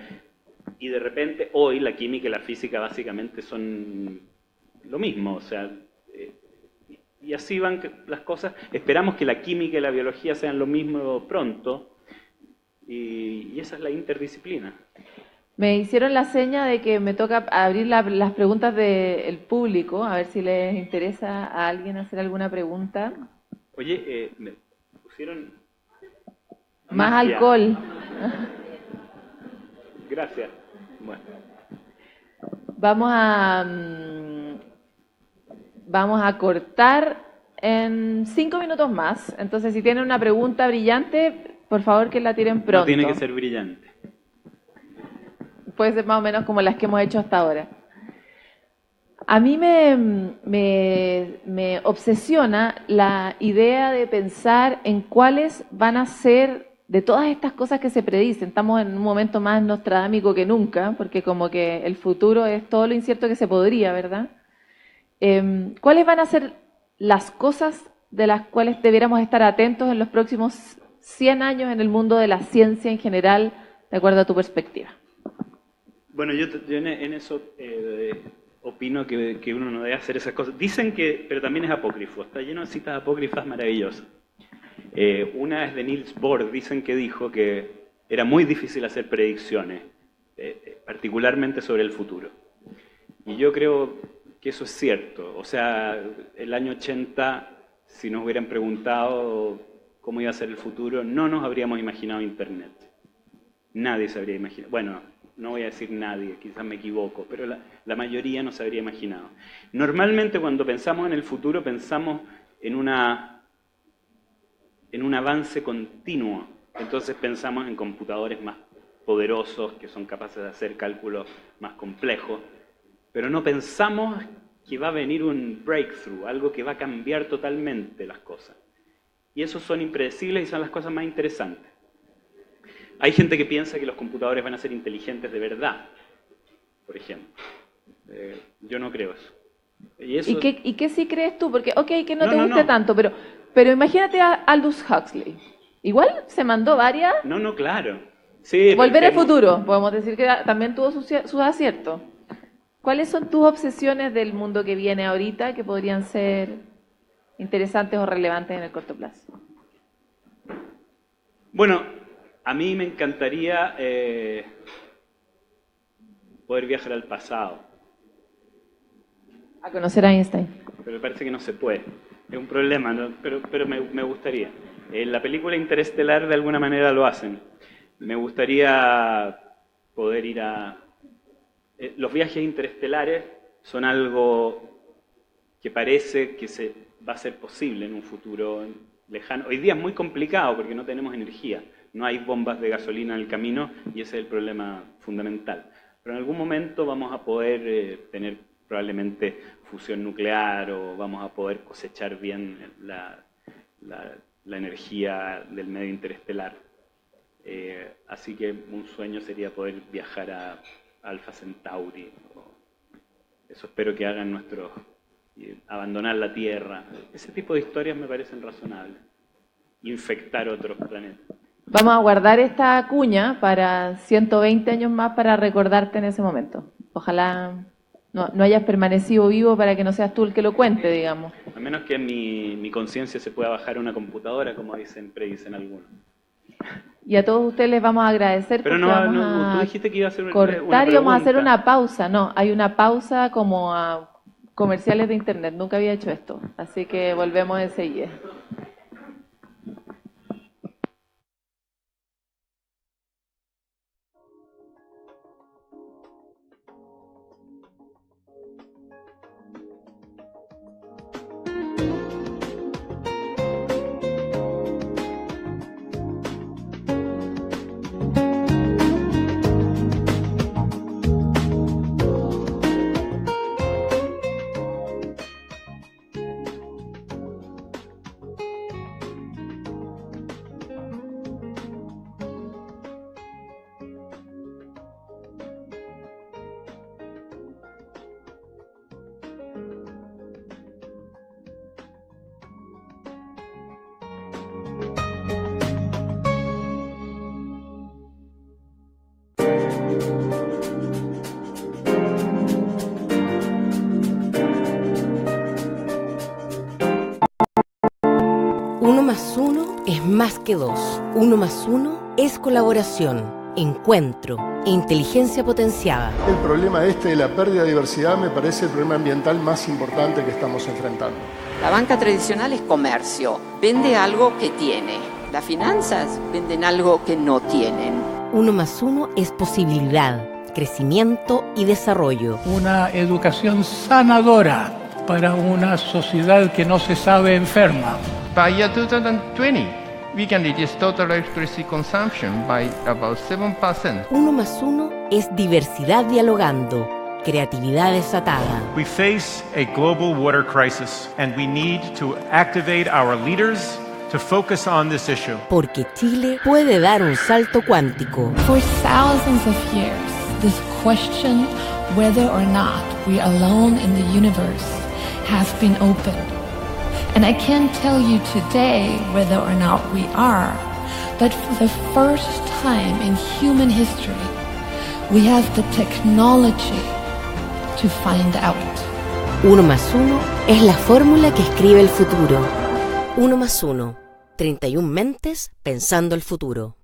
S9: y de repente hoy la química y la física básicamente son lo mismo, o sea, y así van las cosas. Esperamos que la química y la biología sean lo mismo pronto, y esa es la interdisciplina.
S8: Me hicieron la seña de que me toca abrir las preguntas del público, a ver si les interesa a alguien hacer alguna pregunta.
S9: Oye, me pusieron...
S8: Más alcohol.
S9: Gracias. Bueno.
S8: Vamos a cortar en 5 minutos más. Entonces, si tienen una pregunta brillante, por favor que la tiren pronto.
S9: No tiene que ser brillante.
S8: Puede ser más o menos como las que hemos hecho hasta ahora. A mí me obsesiona la idea de pensar en cuáles van a ser, de todas estas cosas que se predicen. Estamos en un momento más nostradámico que nunca, porque como que el futuro es todo lo incierto que se podría, ¿verdad? ¿Cuáles van a ser las cosas de las cuales debiéramos estar atentos en los próximos 100 años en el mundo de la ciencia en general, de acuerdo a tu perspectiva?
S9: Bueno, yo en eso opino que uno no debe hacer esas cosas. Dicen que, pero también es apócrifo, está lleno de citas apócrifas maravillosas. Una es de Niels Bohr. Dicen que dijo que era muy difícil hacer predicciones, particularmente sobre el futuro. Y yo creo que eso es cierto. O sea, el año 80, si nos hubieran preguntado cómo iba a ser el futuro, no nos habríamos imaginado Internet. Nadie se habría imaginado. Bueno, no voy a decir nadie, quizás me equivoco, pero la mayoría no se habría imaginado. Normalmente cuando pensamos en el futuro pensamos en un avance continuo. Entonces pensamos en computadores más poderosos que son capaces de hacer cálculos más complejos, pero no pensamos que va a venir un breakthrough, algo que va a cambiar totalmente las cosas. Y esos son impredecibles y son las cosas más interesantes. Hay gente que piensa que los computadores van a ser inteligentes de verdad, por ejemplo. Yo no creo eso.
S8: ¿Y qué sí crees tú? Porque, que no te guste tanto, pero imagínate a Aldous Huxley. Igual se mandó varias...
S9: No, claro. Sí,
S8: Volver al futuro, podemos decir que también tuvo sus aciertos. ¿Cuáles son tus obsesiones del mundo que viene ahorita que podrían ser interesantes o relevantes en el corto plazo?
S9: Bueno, a mí me encantaría poder viajar al pasado.
S8: A conocer a Einstein.
S9: Pero me parece que no se puede. Es un problema, ¿no? pero me gustaría. En la película Interestelar de alguna manera lo hacen. Me gustaría poder ir a... los viajes interestelares son algo que parece que va a ser posible en un futuro lejano. Hoy día es muy complicado porque no tenemos energía. No hay bombas de gasolina en el camino y ese es el problema fundamental. Pero en algún momento vamos a poder tener probablemente fusión nuclear, o vamos a poder cosechar bien la energía del medio interestelar. Así que un sueño sería poder viajar a Alpha Centauri. Eso espero que hagan abandonar la Tierra. Ese tipo de historias me parecen razonables. Infectar otros planetas.
S8: Vamos a guardar esta cuña para 120 años más para recordarte en ese momento. Ojalá no hayas permanecido vivo para que no seas tú el que lo cuente, digamos.
S9: A menos que mi conciencia se pueda bajar a una computadora, como predicen algunos.
S8: Y a todos ustedes les vamos a agradecer.
S9: Pero tú dijiste que iba a hacer
S8: cortar y vamos a hacer una pausa. No, hay una pausa como a comerciales de internet. Nunca había hecho esto. Así que volvemos enseguida.
S1: Uno más uno es más que dos. Uno más uno es colaboración, encuentro e inteligencia potenciada.
S2: El problema de la pérdida de diversidad me parece el problema ambiental más importante que estamos enfrentando.
S3: La banca tradicional es comercio, vende algo que tiene. Las finanzas venden algo que no tienen.
S1: Uno más uno es posibilidad, crecimiento y desarrollo.
S4: Una educación sanadora para una sociedad que no se sabe enferma.
S5: By year 2020, we can reduce total electricity consumption by about 7%.
S1: Uno más uno es diversidad dialogando, creatividad desatada.
S6: We face a global water crisis, and we need to activate our leaders to focus on this issue.
S1: Porque Chile puede dar un salto cuántico.
S7: For thousands of years, this question whether or not we are alone in the universe has been open. And I can't tell you today whether or not we are, but for the first time in human history, we have the technology to find out.
S1: Uno más uno es la fórmula que escribe el futuro. Uno más uno, 31 mentes pensando el futuro.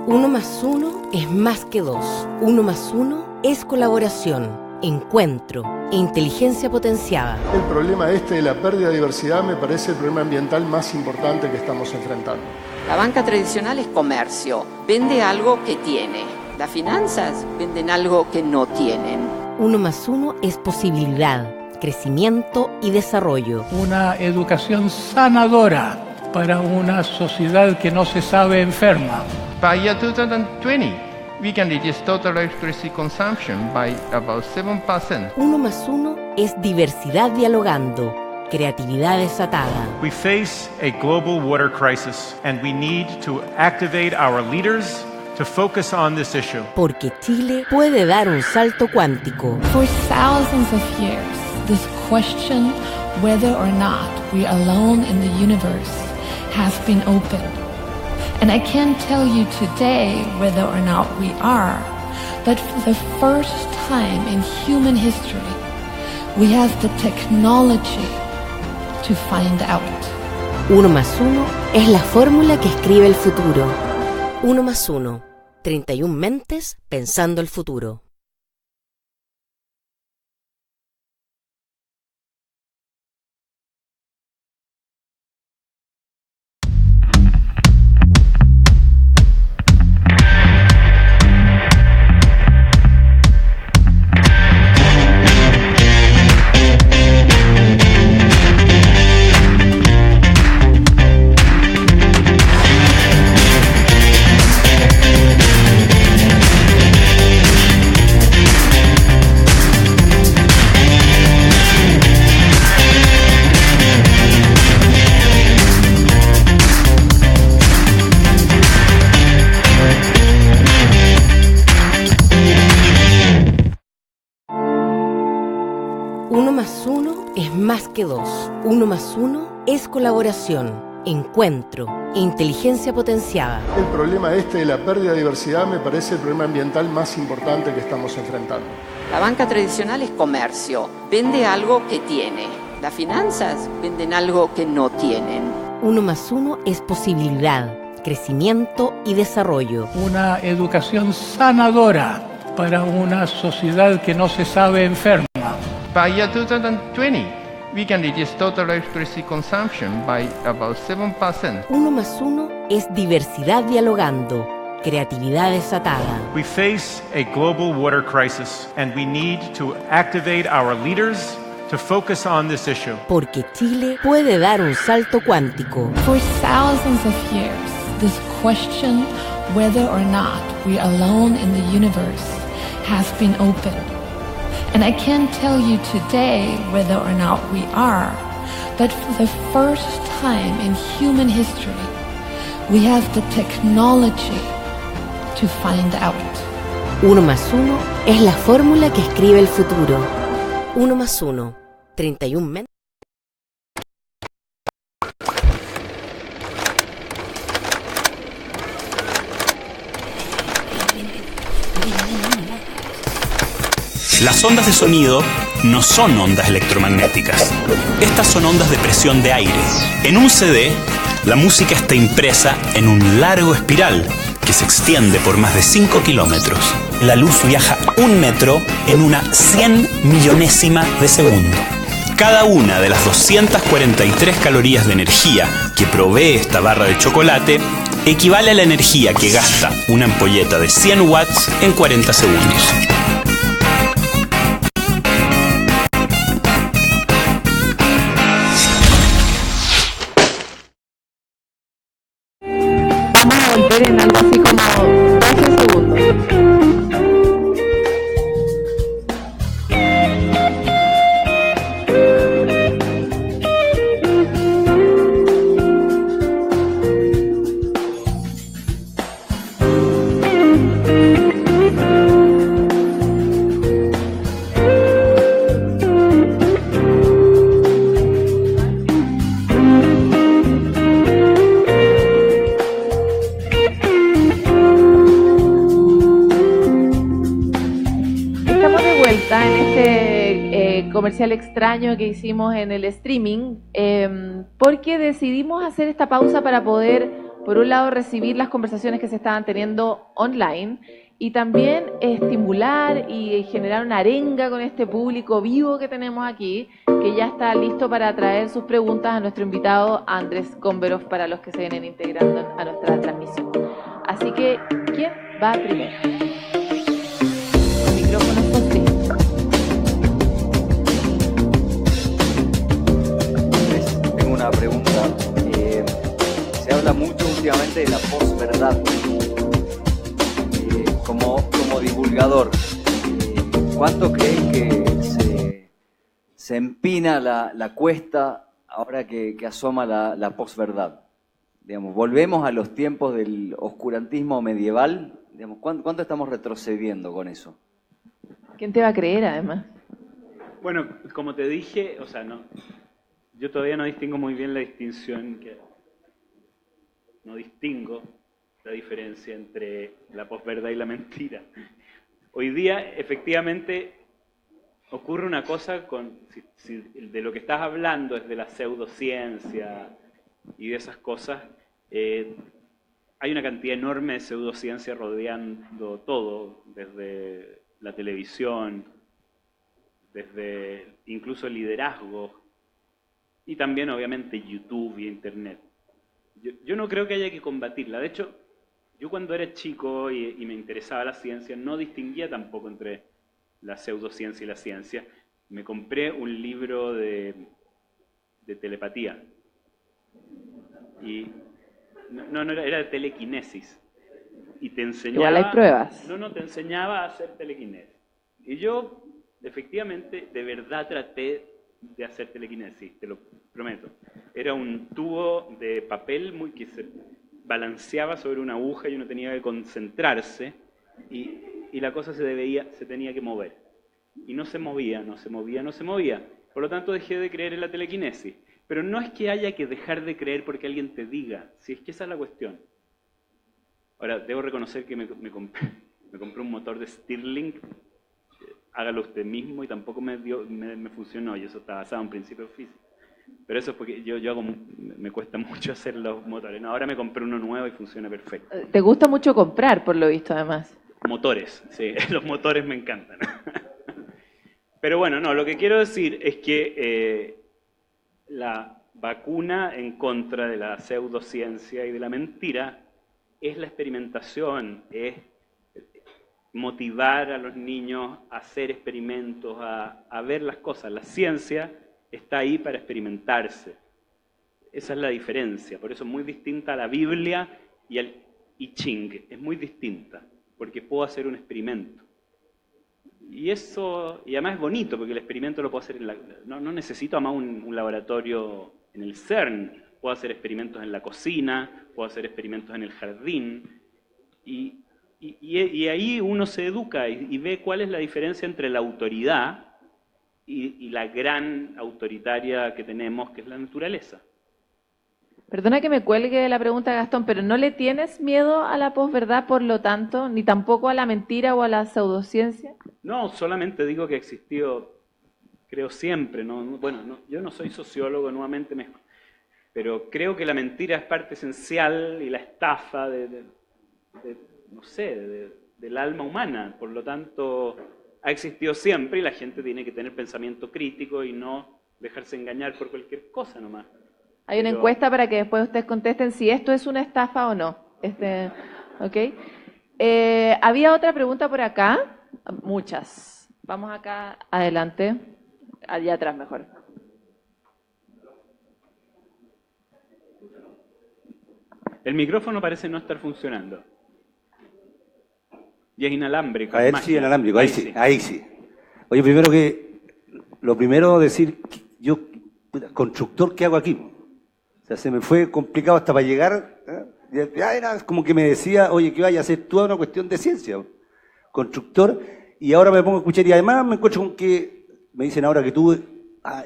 S1: 1 más 1 es más que 2. 1 más 1 es colaboración, encuentro e inteligencia potenciada.
S2: El problema de la pérdida de diversidad me parece el problema ambiental más importante que estamos enfrentando.
S3: La banca tradicional es comercio, vende algo que tiene. Las finanzas venden algo que no tienen.
S1: 1 más 1 es posibilidad, crecimiento y desarrollo.
S4: Una educación sanadora para una sociedad que no se sabe enferma.
S5: By year 2020, we can reduce total electricity consumption by about 7%.
S1: 1 más 1 es diversidad dialogando, creatividad desatada.
S6: We face a global water crisis, and we need to activate our leaders to focus on this issue.
S1: Porque Chile puede dar un salto cuántico.
S7: For thousands of years, this question whether or not we are alone in the universe has been open. And I can't tell you today whether or not we are, but for the first time in human history, we have the technology to find out.
S1: 1 más 1 es la fórmula que escribe el futuro. 1 más 1, 31 mentes pensando el futuro. Más que 2. 1 más 1 es colaboración, encuentro e inteligencia potenciada.
S2: El problema de la pérdida de diversidad me parece el problema ambiental más importante que estamos enfrentando.
S3: La banca tradicional es comercio, vende algo que tiene. Las finanzas venden algo que no tienen.
S1: 1 más 1 es posibilidad, crecimiento y desarrollo.
S4: Una educación sanadora para una sociedad que no se sabe enferma.
S5: By year 2020, we can reduce total electricity consumption by about 7%.
S1: 1 más 1 es diversidad dialogando, creatividad desatada.
S6: We face a global water crisis, and we need to activate our leaders to focus on this issue.
S1: Porque Chile puede dar un salto cuántico.
S7: For thousands of years, this question whether or not we are alone in the universe has been open. And I can't tell you today whether or not we are, but for the first time in human history, we have the technology to find out.
S1: 1 más 1 es la fórmula que escribe el futuro. 1 más 1, 31 mentes.
S10: Las ondas de sonido no son ondas electromagnéticas. Estas son ondas de presión de aire. En un CD, la música está impresa en un largo espiral que se extiende por más de 5 kilómetros. La luz viaja 1 metro en una 100 millonésima de segundo. Cada una de las 243 calorías de energía que provee esta barra de chocolate equivale a la energía que gasta una ampolleta de 100 watts en 40 segundos.
S8: En algo así como 12 segundos. Comercial extraño que hicimos en el streaming, porque decidimos hacer esta pausa para poder Por un lado, recibir las conversaciones que se estaban teniendo online y también estimular y generar una arenga con este público vivo que tenemos aquí, que ya está listo para traer sus preguntas a nuestro invitado Andrés Komberov para los que se vienen integrando a nuestra transmisión. Así que, ¿quién va primero? El micrófono es contigo.
S12: Tengo una pregunta. Se habla mucho últimamente de la posverdad. Como divulgador, ¿cuánto crees que se empina la cuesta ahora que asoma la posverdad? Digamos, volvemos a los tiempos del oscurantismo medieval. Digamos, ¿cuánto estamos retrocediendo con eso?
S8: ¿Quién te va a creer, además?
S9: Bueno, como te dije, o sea, yo todavía no distingo muy bien la distinción, no distingo la diferencia entre la posverdad y la mentira. Hoy día, efectivamente, ocurre una cosa si de lo que estás hablando es de la pseudociencia y de esas cosas, hay una cantidad enorme de pseudociencia rodeando todo, desde la televisión, desde incluso el liderazgo, y también obviamente YouTube y Internet. Yo no creo que haya que combatirla. De hecho, yo cuando era chico y me interesaba la ciencia, no distinguía tampoco entre la pseudociencia y la ciencia. Me compré un libro de telepatía. Y no era de telequinesis. Y te enseñaba...
S8: Igual hay pruebas.
S9: No, te enseñaba a hacer telequinesis. Y yo, efectivamente, de verdad traté de hacer telequinesis, te lo prometo. Era un tubo de papel que se balanceaba sobre una aguja y uno tenía que concentrarse y la cosa se tenía que mover. Y no se movía. Por lo tanto, dejé de creer en la telequinesis. Pero no es que haya que dejar de creer porque alguien te diga, si es que esa es la cuestión. Ahora, debo reconocer que me compré un motor de Stirling, hágalo usted mismo, y tampoco me funcionó, y eso está basado en principios físicos. Pero eso es porque me cuesta mucho hacer los motores. No, ahora me compré uno nuevo y funciona perfecto.
S8: ¿Te gusta mucho comprar, por lo visto, además?
S9: Motores, sí, los motores me encantan. Pero bueno, lo que quiero decir es que la vacuna en contra de la pseudociencia y de la mentira es la experimentación, es motivar a los niños a hacer experimentos, a ver las cosas. La ciencia está ahí para experimentarse. Esa es la diferencia. Por eso es muy distinta a la Biblia y al I Ching. Es muy distinta, porque puedo hacer un experimento. Y además es bonito, porque el experimento lo puedo hacer no necesito además un laboratorio en el CERN. Puedo hacer experimentos en la cocina, puedo hacer experimentos en el jardín. Y ahí uno se educa y ve cuál es la diferencia entre la autoridad y la gran autoritaria que tenemos, que es la naturaleza.
S8: Perdona que me cuelgue de la pregunta, Gastón, pero ¿no le tienes miedo a la posverdad, por lo tanto, ni tampoco a la mentira o a la pseudociencia?
S9: No, solamente digo que ha existido, creo siempre, yo no soy sociólogo, nuevamente, pero creo que la mentira es parte esencial y la estafa del alma humana. Por lo tanto, ha existido siempre y la gente tiene que tener pensamiento crítico y no dejarse engañar por cualquier cosa nomás.
S8: Hay una encuesta para que después ustedes contesten si esto es una estafa o no. ¿Okay? Había otra pregunta por acá. Muchas. Vamos acá adelante. Allá atrás mejor.
S9: El micrófono parece no estar funcionando. Y es inalámbrico.
S13: A ver, sí, inalámbrico. Ahí sí. Oye, lo primero decir, yo, constructor, ¿qué hago aquí? O sea, se me fue complicado hasta para llegar. Ya era como que me decía, oye, ¿qué vaya a hacer tú? Una cuestión de ciencia. Constructor, y ahora me pongo a escuchar, y además me encuentro con que me dicen ahora que tú,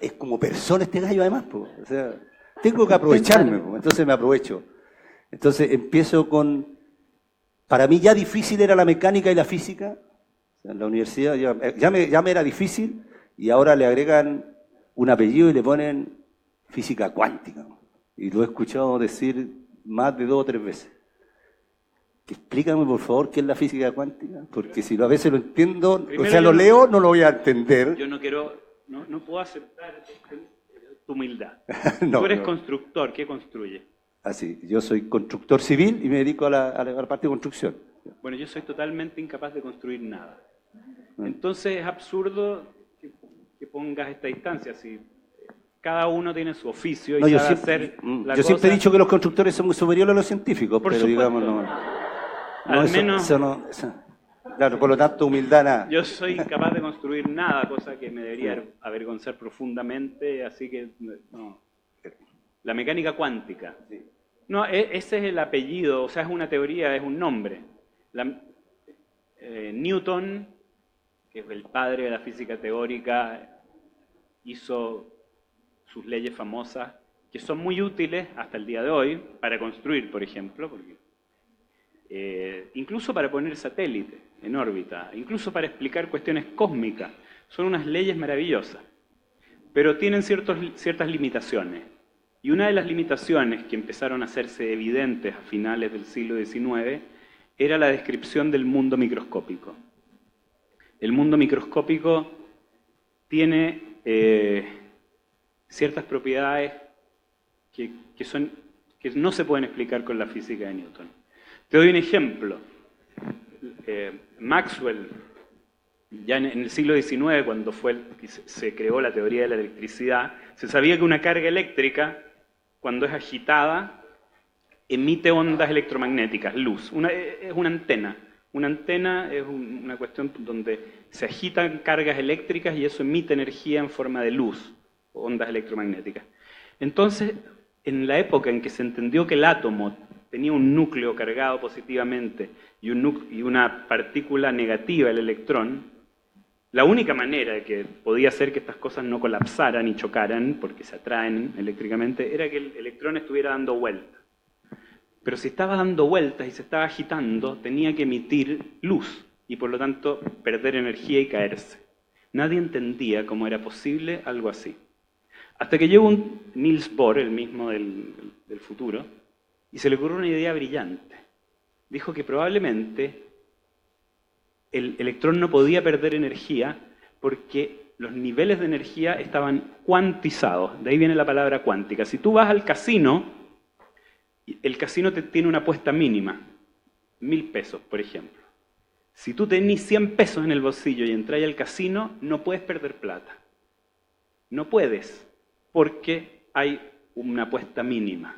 S13: es como persona este gallo además, po. O sea, tengo que aprovecharme, po. Entonces me aprovecho. Entonces empiezo con, para mí ya difícil era la mecánica y la física, o sea, en la universidad ya me era difícil, y ahora le agregan un apellido y le ponen física cuántica. Y lo he escuchado decir más de 2 o 3 veces. Explícame, por favor, qué es la física cuántica, porque si a veces lo entiendo,
S9: Primero,
S13: o sea, lo leo, no lo voy a entender.
S9: Yo no puedo aceptar tu humildad.
S13: No,
S9: Tú eres
S13: no.
S9: constructor, ¿qué construye?
S13: Así, yo soy constructor civil y me dedico a la parte de construcción.
S9: Bueno, yo soy totalmente incapaz de construir nada. Entonces es absurdo que pongas esta distancia. Si cada uno tiene su oficio y
S13: No, yo
S9: sabe
S13: siempre,
S9: hacer la
S13: yo siempre he
S9: cosa-
S13: dicho que los constructores son muy superiores a los científicos,
S9: Por
S13: pero
S9: supuesto.
S13: digamos,
S9: Al
S13: eso-
S9: menos-
S13: eso no- claro, por lo tanto, humildad nada.
S9: Yo soy incapaz de construir nada, cosa que me debería avergonzar profundamente, así que no. La mecánica cuántica. No, ese es el apellido, o sea, es una teoría, es un nombre. Newton, que es el padre de la física teórica, hizo sus leyes famosas, que son muy útiles hasta el día de hoy para construir, por ejemplo, porque incluso para poner satélites en órbita, incluso para explicar cuestiones cósmicas. Son unas leyes maravillosas, pero tienen ciertas limitaciones. Y una de las limitaciones que empezaron a hacerse evidentes a finales del siglo XIX era la descripción del mundo microscópico. El mundo microscópico tiene ciertas propiedades que no se pueden explicar con la física de Newton. Te doy un ejemplo. Maxwell, ya en el siglo XIX, cuando se creó la teoría de la electricidad, se sabía que una carga eléctrica, cuando es agitada, emite ondas electromagnéticas, luz. Es una antena. Una antena es una cuestión donde se agitan cargas eléctricas y eso emite energía en forma de luz, ondas electromagnéticas. Entonces, en la época en que se entendió que el átomo tenía un núcleo cargado positivamente y una partícula negativa, el electrón, la única manera de que podía hacer que estas cosas no colapsaran y chocaran, porque se atraen eléctricamente, era que el electrón estuviera dando vueltas. Pero si estaba dando vueltas y se estaba agitando, tenía que emitir luz y por lo tanto perder energía y caerse. Nadie entendía cómo era posible algo así. Hasta que llegó un Niels Bohr, el mismo del futuro, y se le ocurrió una idea brillante. Dijo que probablemente el electrón no podía perder energía porque los niveles de energía estaban cuantizados. De ahí viene la palabra cuántica. Si tú vas al casino, el casino tiene una apuesta mínima, 1.000 pesos, por ejemplo. Si tú tenés 100 pesos en el bolsillo y entras al casino, no puedes perder plata. No puedes, porque hay una apuesta mínima.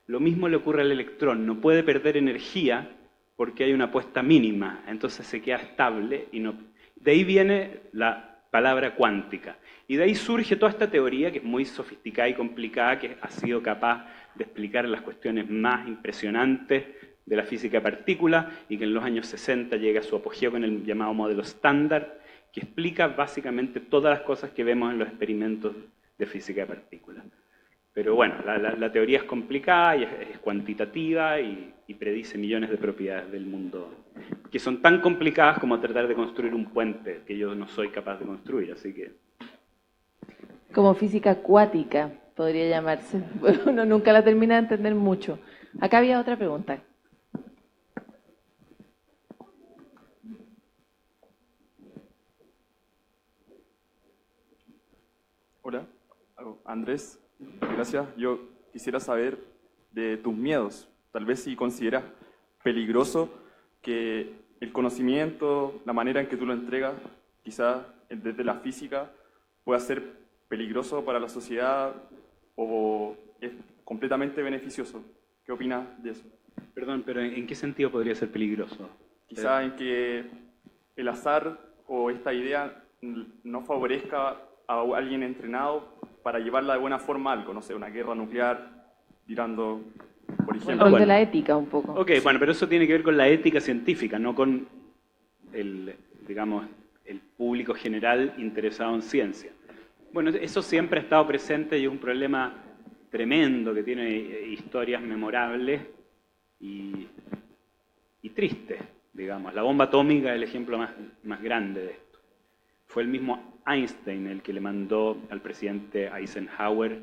S9: Lo mismo le ocurre al electrón, no puede perder energía porque hay una apuesta mínima, entonces se queda estable y no. De ahí viene la palabra cuántica. Y de ahí surge toda esta teoría que es muy sofisticada y complicada, que ha sido capaz de explicar las cuestiones más impresionantes de la física de partículas y que en los años 60 llega a su apogeo con el llamado modelo estándar, que explica básicamente todas las cosas que vemos en los experimentos de física de partículas. Pero bueno, la teoría es complicada y es cuantitativa y predice millones de propiedades del mundo que son tan complicadas como tratar de construir un puente que yo no soy capaz de construir, así que...
S8: Como física cuática podría llamarse. Uno nunca la termina de entender mucho. Acá había otra pregunta.
S14: Hola, Andrés, gracias. Yo quisiera saber de tus miedos. Tal vez si consideras peligroso que el conocimiento, la manera en que tú lo entregas, quizás desde la física, pueda ser peligroso para la sociedad o es completamente beneficioso. ¿Qué opinas de eso?
S9: Perdón, pero ¿en qué sentido podría ser peligroso?
S14: Quizás en que el azar o esta idea no favorezca a alguien entrenado para llevarla de buena forma a algo, no sé, una guerra nuclear, tirando, por ejemplo.
S8: Bueno, de la ética un poco.
S9: Ok, bueno, pero eso tiene que ver con la ética científica, no con el público general interesado en ciencia. Bueno, eso siempre ha estado presente y es un problema tremendo que tiene historias memorables y tristes, digamos. La bomba atómica es el ejemplo más grande de esto. Fue el mismo Einstein el que le mandó al presidente Eisenhower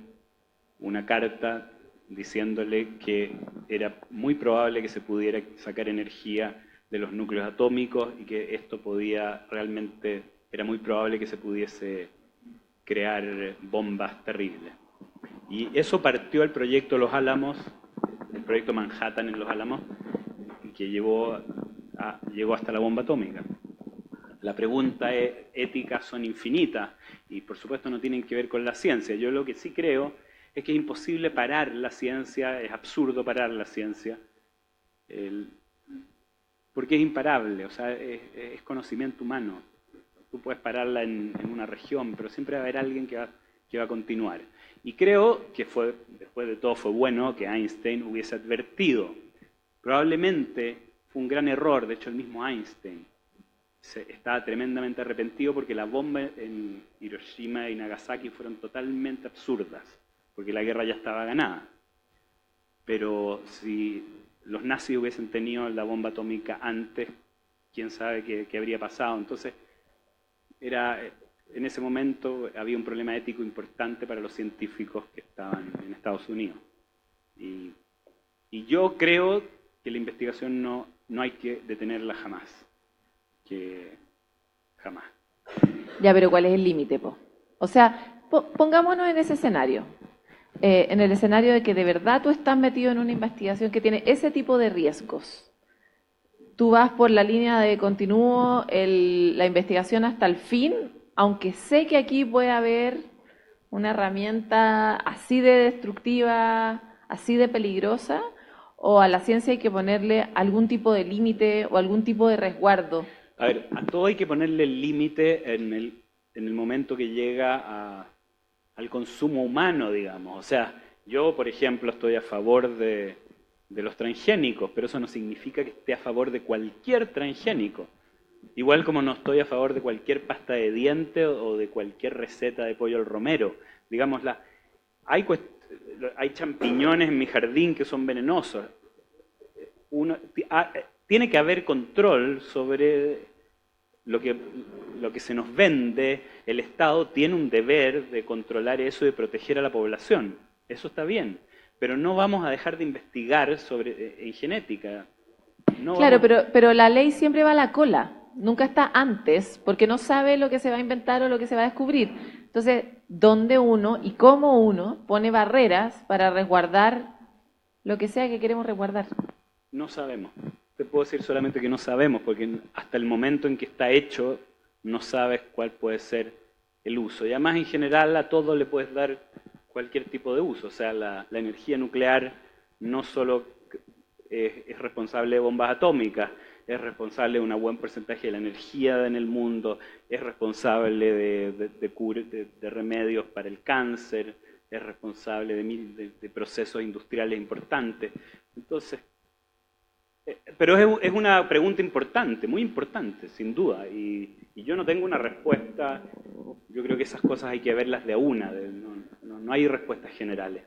S9: una carta diciéndole que era muy probable que se pudiera sacar energía de los núcleos atómicos y que esto podía realmente, era muy probable que se pudiese crear bombas terribles. Y eso partió el proyecto Los Álamos, el proyecto Manhattan en Los Álamos, que llegó hasta la bomba atómica. La pregunta éticas son infinitas y por supuesto no tienen que ver con la ciencia. Yo lo que sí creo es que es imposible parar la ciencia, es absurdo parar la ciencia, porque es imparable, o sea, es conocimiento humano. Tú puedes pararla en una región, pero siempre va a haber alguien que va a continuar. Y creo que después de todo fue bueno que Einstein hubiese advertido. Probablemente fue un gran error, de hecho el mismo Einstein estaba tremendamente arrepentido porque las bombas en Hiroshima y Nagasaki fueron totalmente absurdas, porque la guerra ya estaba ganada. Pero si los nazis hubiesen tenido la bomba atómica antes, quién sabe qué habría pasado. Entonces, en ese momento había un problema ético importante para los científicos que estaban en Estados Unidos. Y yo creo que la investigación no hay que detenerla jamás. Jamás.
S8: Ya, pero ¿cuál es el límite, po? O sea, pongámonos en ese escenario. En el escenario de que de verdad tú estás metido en una investigación que tiene ese tipo de riesgos. Tú vas por la línea de continúo la investigación hasta el fin, aunque sé que aquí puede haber una herramienta así de destructiva, así de peligrosa, o a la ciencia hay que ponerle algún tipo de límite o algún tipo de resguardo.
S9: A ver, a todo hay que ponerle el límite en el momento que llega al consumo humano, digamos. O sea, yo, por ejemplo, estoy a favor de los transgénicos, pero eso no significa que esté a favor de cualquier transgénico. Igual como no estoy a favor de cualquier pasta de diente o de cualquier receta de pollo al romero. Digamos, hay champiñones en mi jardín que son venenosos. Tiene que haber control sobre lo que se nos vende. El Estado tiene un deber de controlar eso y de proteger a la población. Eso está bien, pero no vamos a dejar de investigar en genética.
S8: Claro, pero la ley siempre va a la cola, nunca está antes, porque no sabe lo que se va a inventar o lo que se va a descubrir. Entonces, ¿dónde uno y cómo uno pone barreras para resguardar lo que sea que queremos resguardar?
S9: No sabemos. Te puedo decir solamente que no sabemos, porque hasta el momento en que está hecho no sabes cuál puede ser el uso. Y además, en general, a todo le puedes dar cualquier tipo de uso. O sea, la energía nuclear no solo es responsable de bombas atómicas, es responsable de un buen porcentaje de la energía en el mundo, es responsable de remedios para el cáncer, es responsable de procesos industriales importantes. Entonces, pero es una pregunta importante, muy importante, sin duda, y yo no tengo una respuesta. Yo creo que esas cosas hay que verlas de a una, no hay respuestas generales.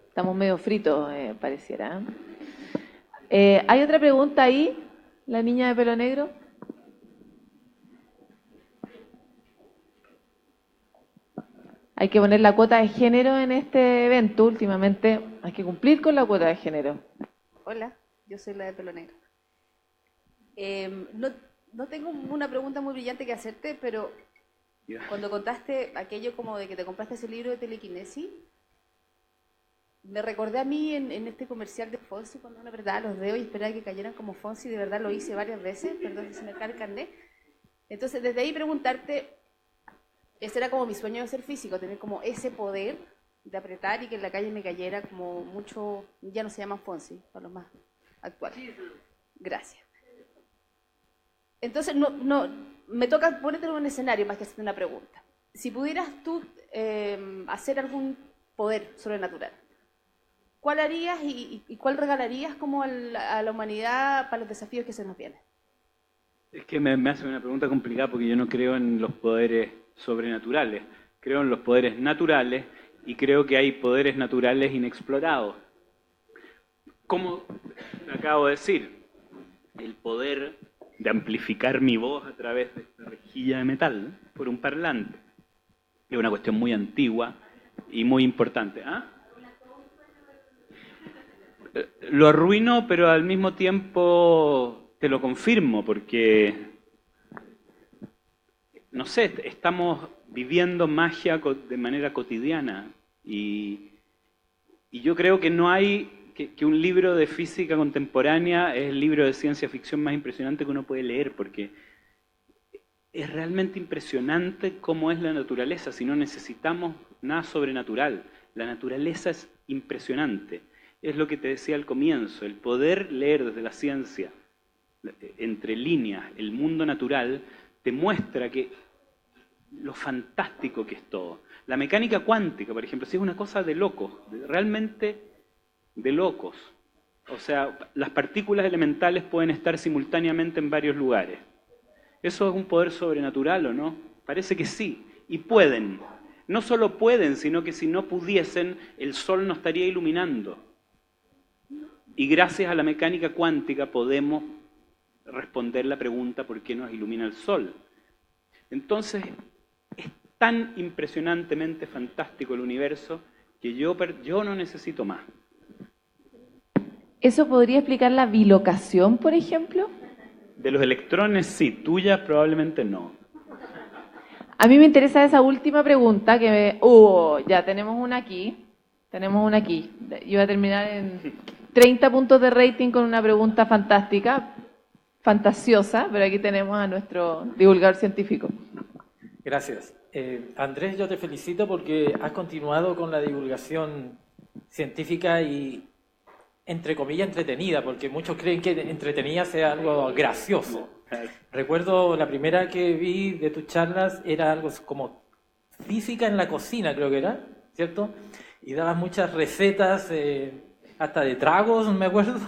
S8: Estamos medio fritos, pareciera. ¿Hay otra pregunta ahí? ¿La niña de pelo negro? Hay que poner la cuota de género en este evento. Últimamente hay que cumplir con la cuota de género.
S15: Hola, yo soy la de pelo negro. No tengo una pregunta muy brillante que hacerte, pero cuando contaste aquello como de que te compraste ese libro de telequinesis, me recordé a mí en este comercial de Fonsi, cuando una verdad los veo y esperaba que cayeran como Fonsi, de verdad lo hice varias veces, perdón si se me cae el carnet. Entonces, desde ahí preguntarte, ese era como mi sueño de ser físico, tener como ese poder de apretar y que en la calle me cayera como mucho, ya no se llaman Fonsi, para los más actuales. Gracias. Entonces, me toca ponerte en un escenario más que hacerte una pregunta. Si pudieras tú hacer algún poder sobrenatural, ¿cuál harías y cuál regalarías como a la humanidad para los desafíos que se nos vienen?
S9: Es que me hace una pregunta complicada porque yo no creo en los poderes sobrenaturales. Creo en los poderes naturales y creo que hay poderes naturales inexplorados. Como acabo de decir, el poder de amplificar mi voz a través de esta rejilla de metal por un parlante. Es una cuestión muy antigua y muy importante. ¿Ah? lo arruino, pero al mismo tiempo te lo confirmo, porque, no sé, estamos viviendo magia de manera cotidiana y yo creo que no hay, que un libro de física contemporánea es el libro de ciencia ficción más impresionante que uno puede leer, porque es realmente impresionante cómo es la naturaleza, si no necesitamos nada sobrenatural. La naturaleza es impresionante. Es lo que te decía al comienzo, el poder leer desde la ciencia, entre líneas, el mundo natural, te muestra que lo fantástico que es todo. La mecánica cuántica, por ejemplo, sí es una cosa de locos, realmente de locos. O sea, las partículas elementales pueden estar simultáneamente en varios lugares. ¿Eso es un poder sobrenatural o no? Parece que sí, y pueden. No solo pueden, sino que si no pudiesen, el Sol no estaría iluminando. Y gracias a la mecánica cuántica podemos responder la pregunta ¿por qué nos ilumina el Sol? Entonces, es tan impresionantemente fantástico el universo que yo no necesito más.
S8: ¿Eso podría explicar la bilocación, por ejemplo?
S9: De los electrones sí, tuyas probablemente no.
S8: A mí me interesa esa última pregunta que ya tenemos una aquí. Yo voy a terminar en 30 puntos de rating con una pregunta fantástica, fantasiosa, pero aquí tenemos a nuestro divulgador científico.
S16: Gracias. Andrés, yo te felicito porque has continuado con la divulgación científica y, entre comillas, entretenida, porque muchos creen que entretenida sea algo gracioso. Recuerdo la primera que vi de tus charlas era algo como física en la cocina, creo que era, ¿cierto? Y dabas muchas recetas, hasta de tragos, me acuerdo,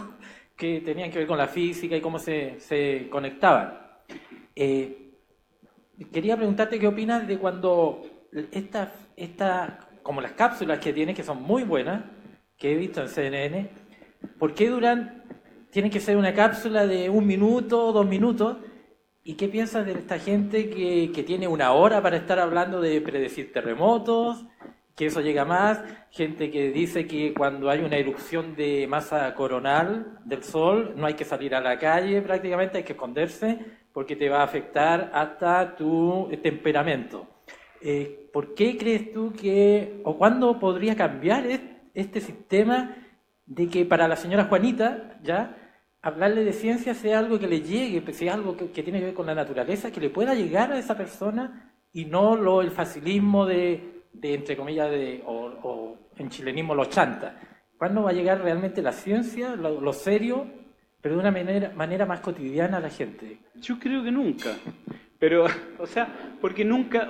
S16: que tenían que ver con la física y cómo se conectaban. Quería preguntarte qué opinas de cuando como las cápsulas que tienes, que son muy buenas, que he visto en CNN, ¿por qué tienen que ser una cápsula de 1 minuto, 2 minutos? ¿Y qué piensas de esta gente que tiene 1 hora para estar hablando de predecir terremotos, que eso llega más? Gente que dice que cuando hay una erupción de masa coronal del Sol no hay que salir a la calle prácticamente, hay que esconderse porque te va a afectar hasta tu temperamento. ¿Por qué crees tú o cuándo podría cambiar este sistema de que para la señora Juanita, ya, hablarle de ciencia sea algo que le llegue, sea algo que tiene que ver con la naturaleza, que le pueda llegar a esa persona y no el facilismo de entre comillas, o en chilenismo los chantas? ¿Cuándo va a llegar realmente la ciencia, lo serio, pero de una manera más cotidiana a la gente?
S9: Yo creo que nunca. Pero, porque nunca,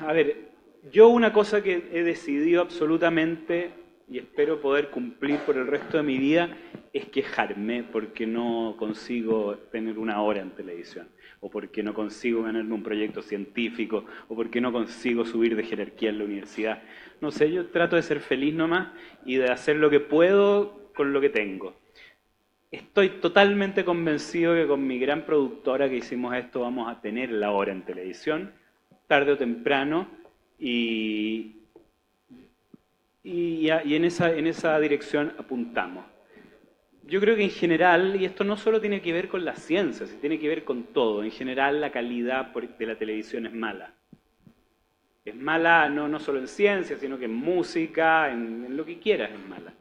S9: a ver, yo una cosa que he decidido absolutamente y espero poder cumplir por el resto de mi vida es quejarme porque no consigo tener 1 hora en televisión, o porque no consigo ganarme un proyecto científico, o porque no consigo subir de jerarquía en la universidad. No sé, yo trato de ser feliz nomás y de hacer lo que puedo con lo que tengo. Estoy totalmente convencido que con mi gran productora que hicimos esto vamos a tener la hora en televisión, tarde o temprano, y en esa dirección apuntamos. Yo creo que en general, y esto no solo tiene que ver con la ciencia, sino tiene que ver con todo, en general la calidad de la televisión es mala. Es mala no solo en ciencia, sino que en música, en lo que quieras es mala.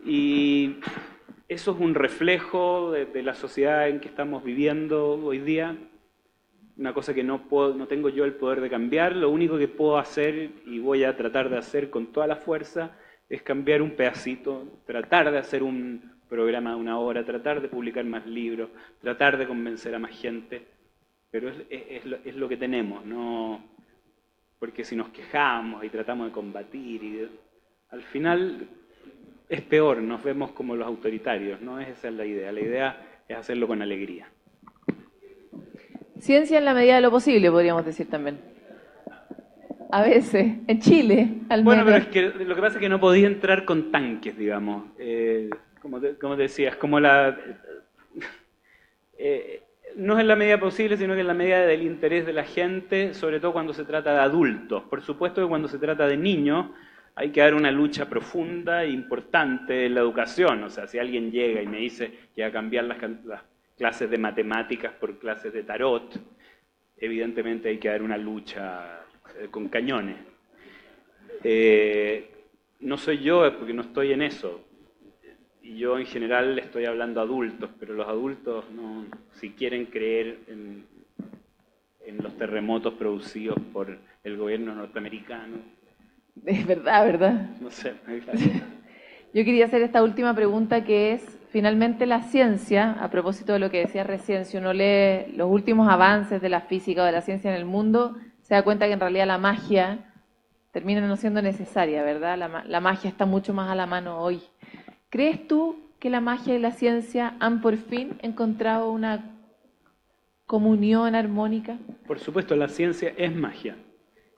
S9: Y eso es un reflejo de la sociedad en que estamos viviendo hoy día, una cosa que no tengo yo el poder de cambiar. Lo único que puedo hacer, y voy a tratar de hacer con toda la fuerza, es cambiar un pedacito, tratar de hacer un programa de 1 hora, tratar de publicar más libros, tratar de convencer a más gente, pero es lo que tenemos, ¿no? Porque si nos quejamos y tratamos de combatir, al final es peor, nos vemos como los autoritarios, no esa es la idea es hacerlo con alegría.
S8: Ciencia en la medida de lo posible, podríamos decir también. A veces, en Chile, al menos.
S9: Bueno, pero es que lo que pasa es que no podía entrar con tanques, digamos. Como te decía, es como no es en la medida posible, sino que en la medida del interés de la gente, sobre todo cuando se trata de adultos. Por supuesto que cuando se trata de niños, hay que dar una lucha profunda e importante en la educación. O sea, si alguien llega y me dice que va a cambiar las clases de matemáticas por clases de tarot, evidentemente hay que dar una lucha con cañones. No soy yo, porque no estoy en eso. Y yo en general le estoy hablando a adultos, pero los adultos, no, si quieren creer en los terremotos producidos por el gobierno norteamericano.
S8: Es verdad, ¿verdad?
S9: No sé.
S8: Yo quería hacer esta última pregunta, que es, finalmente la ciencia, a propósito de lo que decía recién, si uno lee los últimos avances de la física o de la ciencia en el mundo, se da cuenta que en realidad la magia termina no siendo necesaria, ¿verdad? La magia está mucho más a la mano hoy. ¿Crees tú que la magia y la ciencia han por fin encontrado una comunión armónica?
S9: Por supuesto, la ciencia es magia.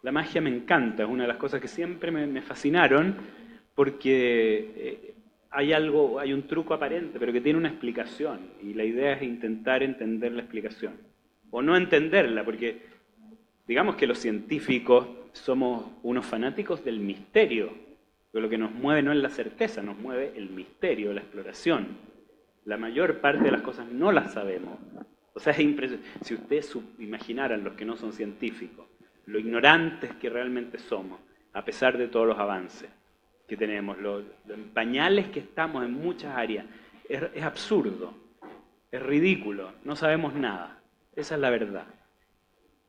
S9: La magia me encanta, es una de las cosas que siempre me fascinaron, porque hay un truco aparente, pero que tiene una explicación, y la idea es intentar entender la explicación, o no entenderla, porque digamos que los científicos somos unos fanáticos del misterio, pero lo que nos mueve no es la certeza, nos mueve el misterio, la exploración. La mayor parte de las cosas no las sabemos. O sea, es impresionante. Si ustedes imaginaran, los que no son científicos, lo ignorantes que realmente somos, a pesar de todos los avances que tenemos, los pañales que estamos en muchas áreas, es absurdo, es ridículo, no sabemos nada. Esa es la verdad.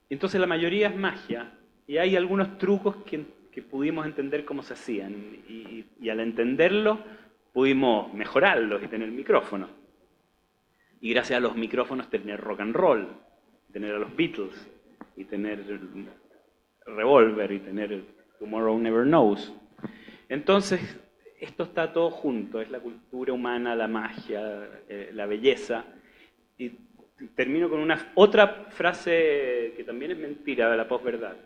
S9: Entonces la mayoría es magia, y hay algunos trucos que pudimos entender cómo se hacían, y al entenderlo pudimos mejorarlos y tener micrófonos. Y gracias a los micrófonos tener rock and roll, tener a los Beatles, y tener Revolver, y tener Tomorrow Never Knows. Entonces, esto está todo junto, es la cultura humana, la magia, la belleza. Y termino con otra frase que también es mentira, de la posverdad,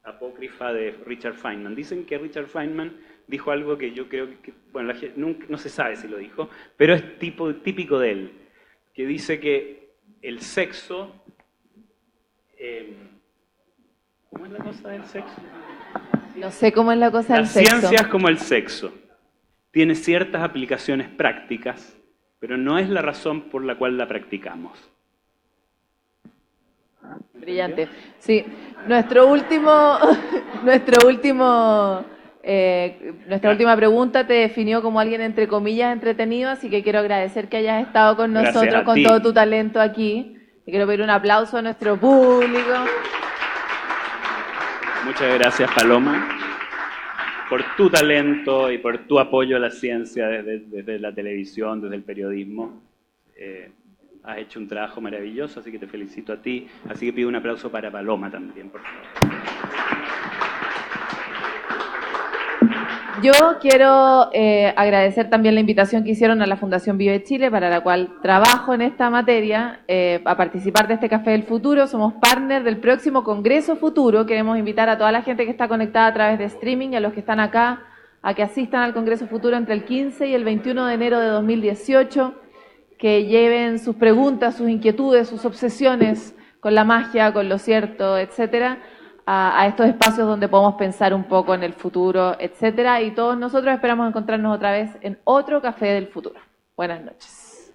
S9: apócrifa de Richard Feynman. Dicen que Richard Feynman dijo algo que yo creo que, bueno, la gente no se sabe si lo dijo, pero es típico de él, que dice que el sexo... ¿cómo es la cosa del sexo?
S8: No sé cómo es la cosa del sexo.
S9: La ciencia es como el sexo. Tiene ciertas aplicaciones prácticas, pero no es la razón por la cual la practicamos.
S8: Brillante. Sí, nuestra última pregunta te definió como alguien entre comillas entretenido, así que quiero agradecer que hayas estado con nosotros con todo tu talento aquí. Y quiero pedir un aplauso a nuestro público.
S9: Muchas gracias, Paloma, por tu talento y por tu apoyo a la ciencia desde la televisión, desde el periodismo. Has hecho un trabajo maravilloso, así que te felicito a ti. Así que pido un aplauso para Paloma también, por favor.
S8: Yo quiero agradecer también la invitación que hicieron a la Fundación Vive Chile, para la cual trabajo en esta materia, a participar de este Café del Futuro. Somos partner del próximo Congreso Futuro. Queremos invitar a toda la gente que está conectada a través de streaming y a los que están acá a que asistan al Congreso Futuro entre el 15 y el 21 de enero de 2018, que lleven sus preguntas, sus inquietudes, sus obsesiones con la magia, con lo cierto, etcétera, a estos espacios donde podemos pensar un poco en el futuro, etcétera, y todos nosotros esperamos encontrarnos otra vez en otro Café del Futuro. Buenas noches.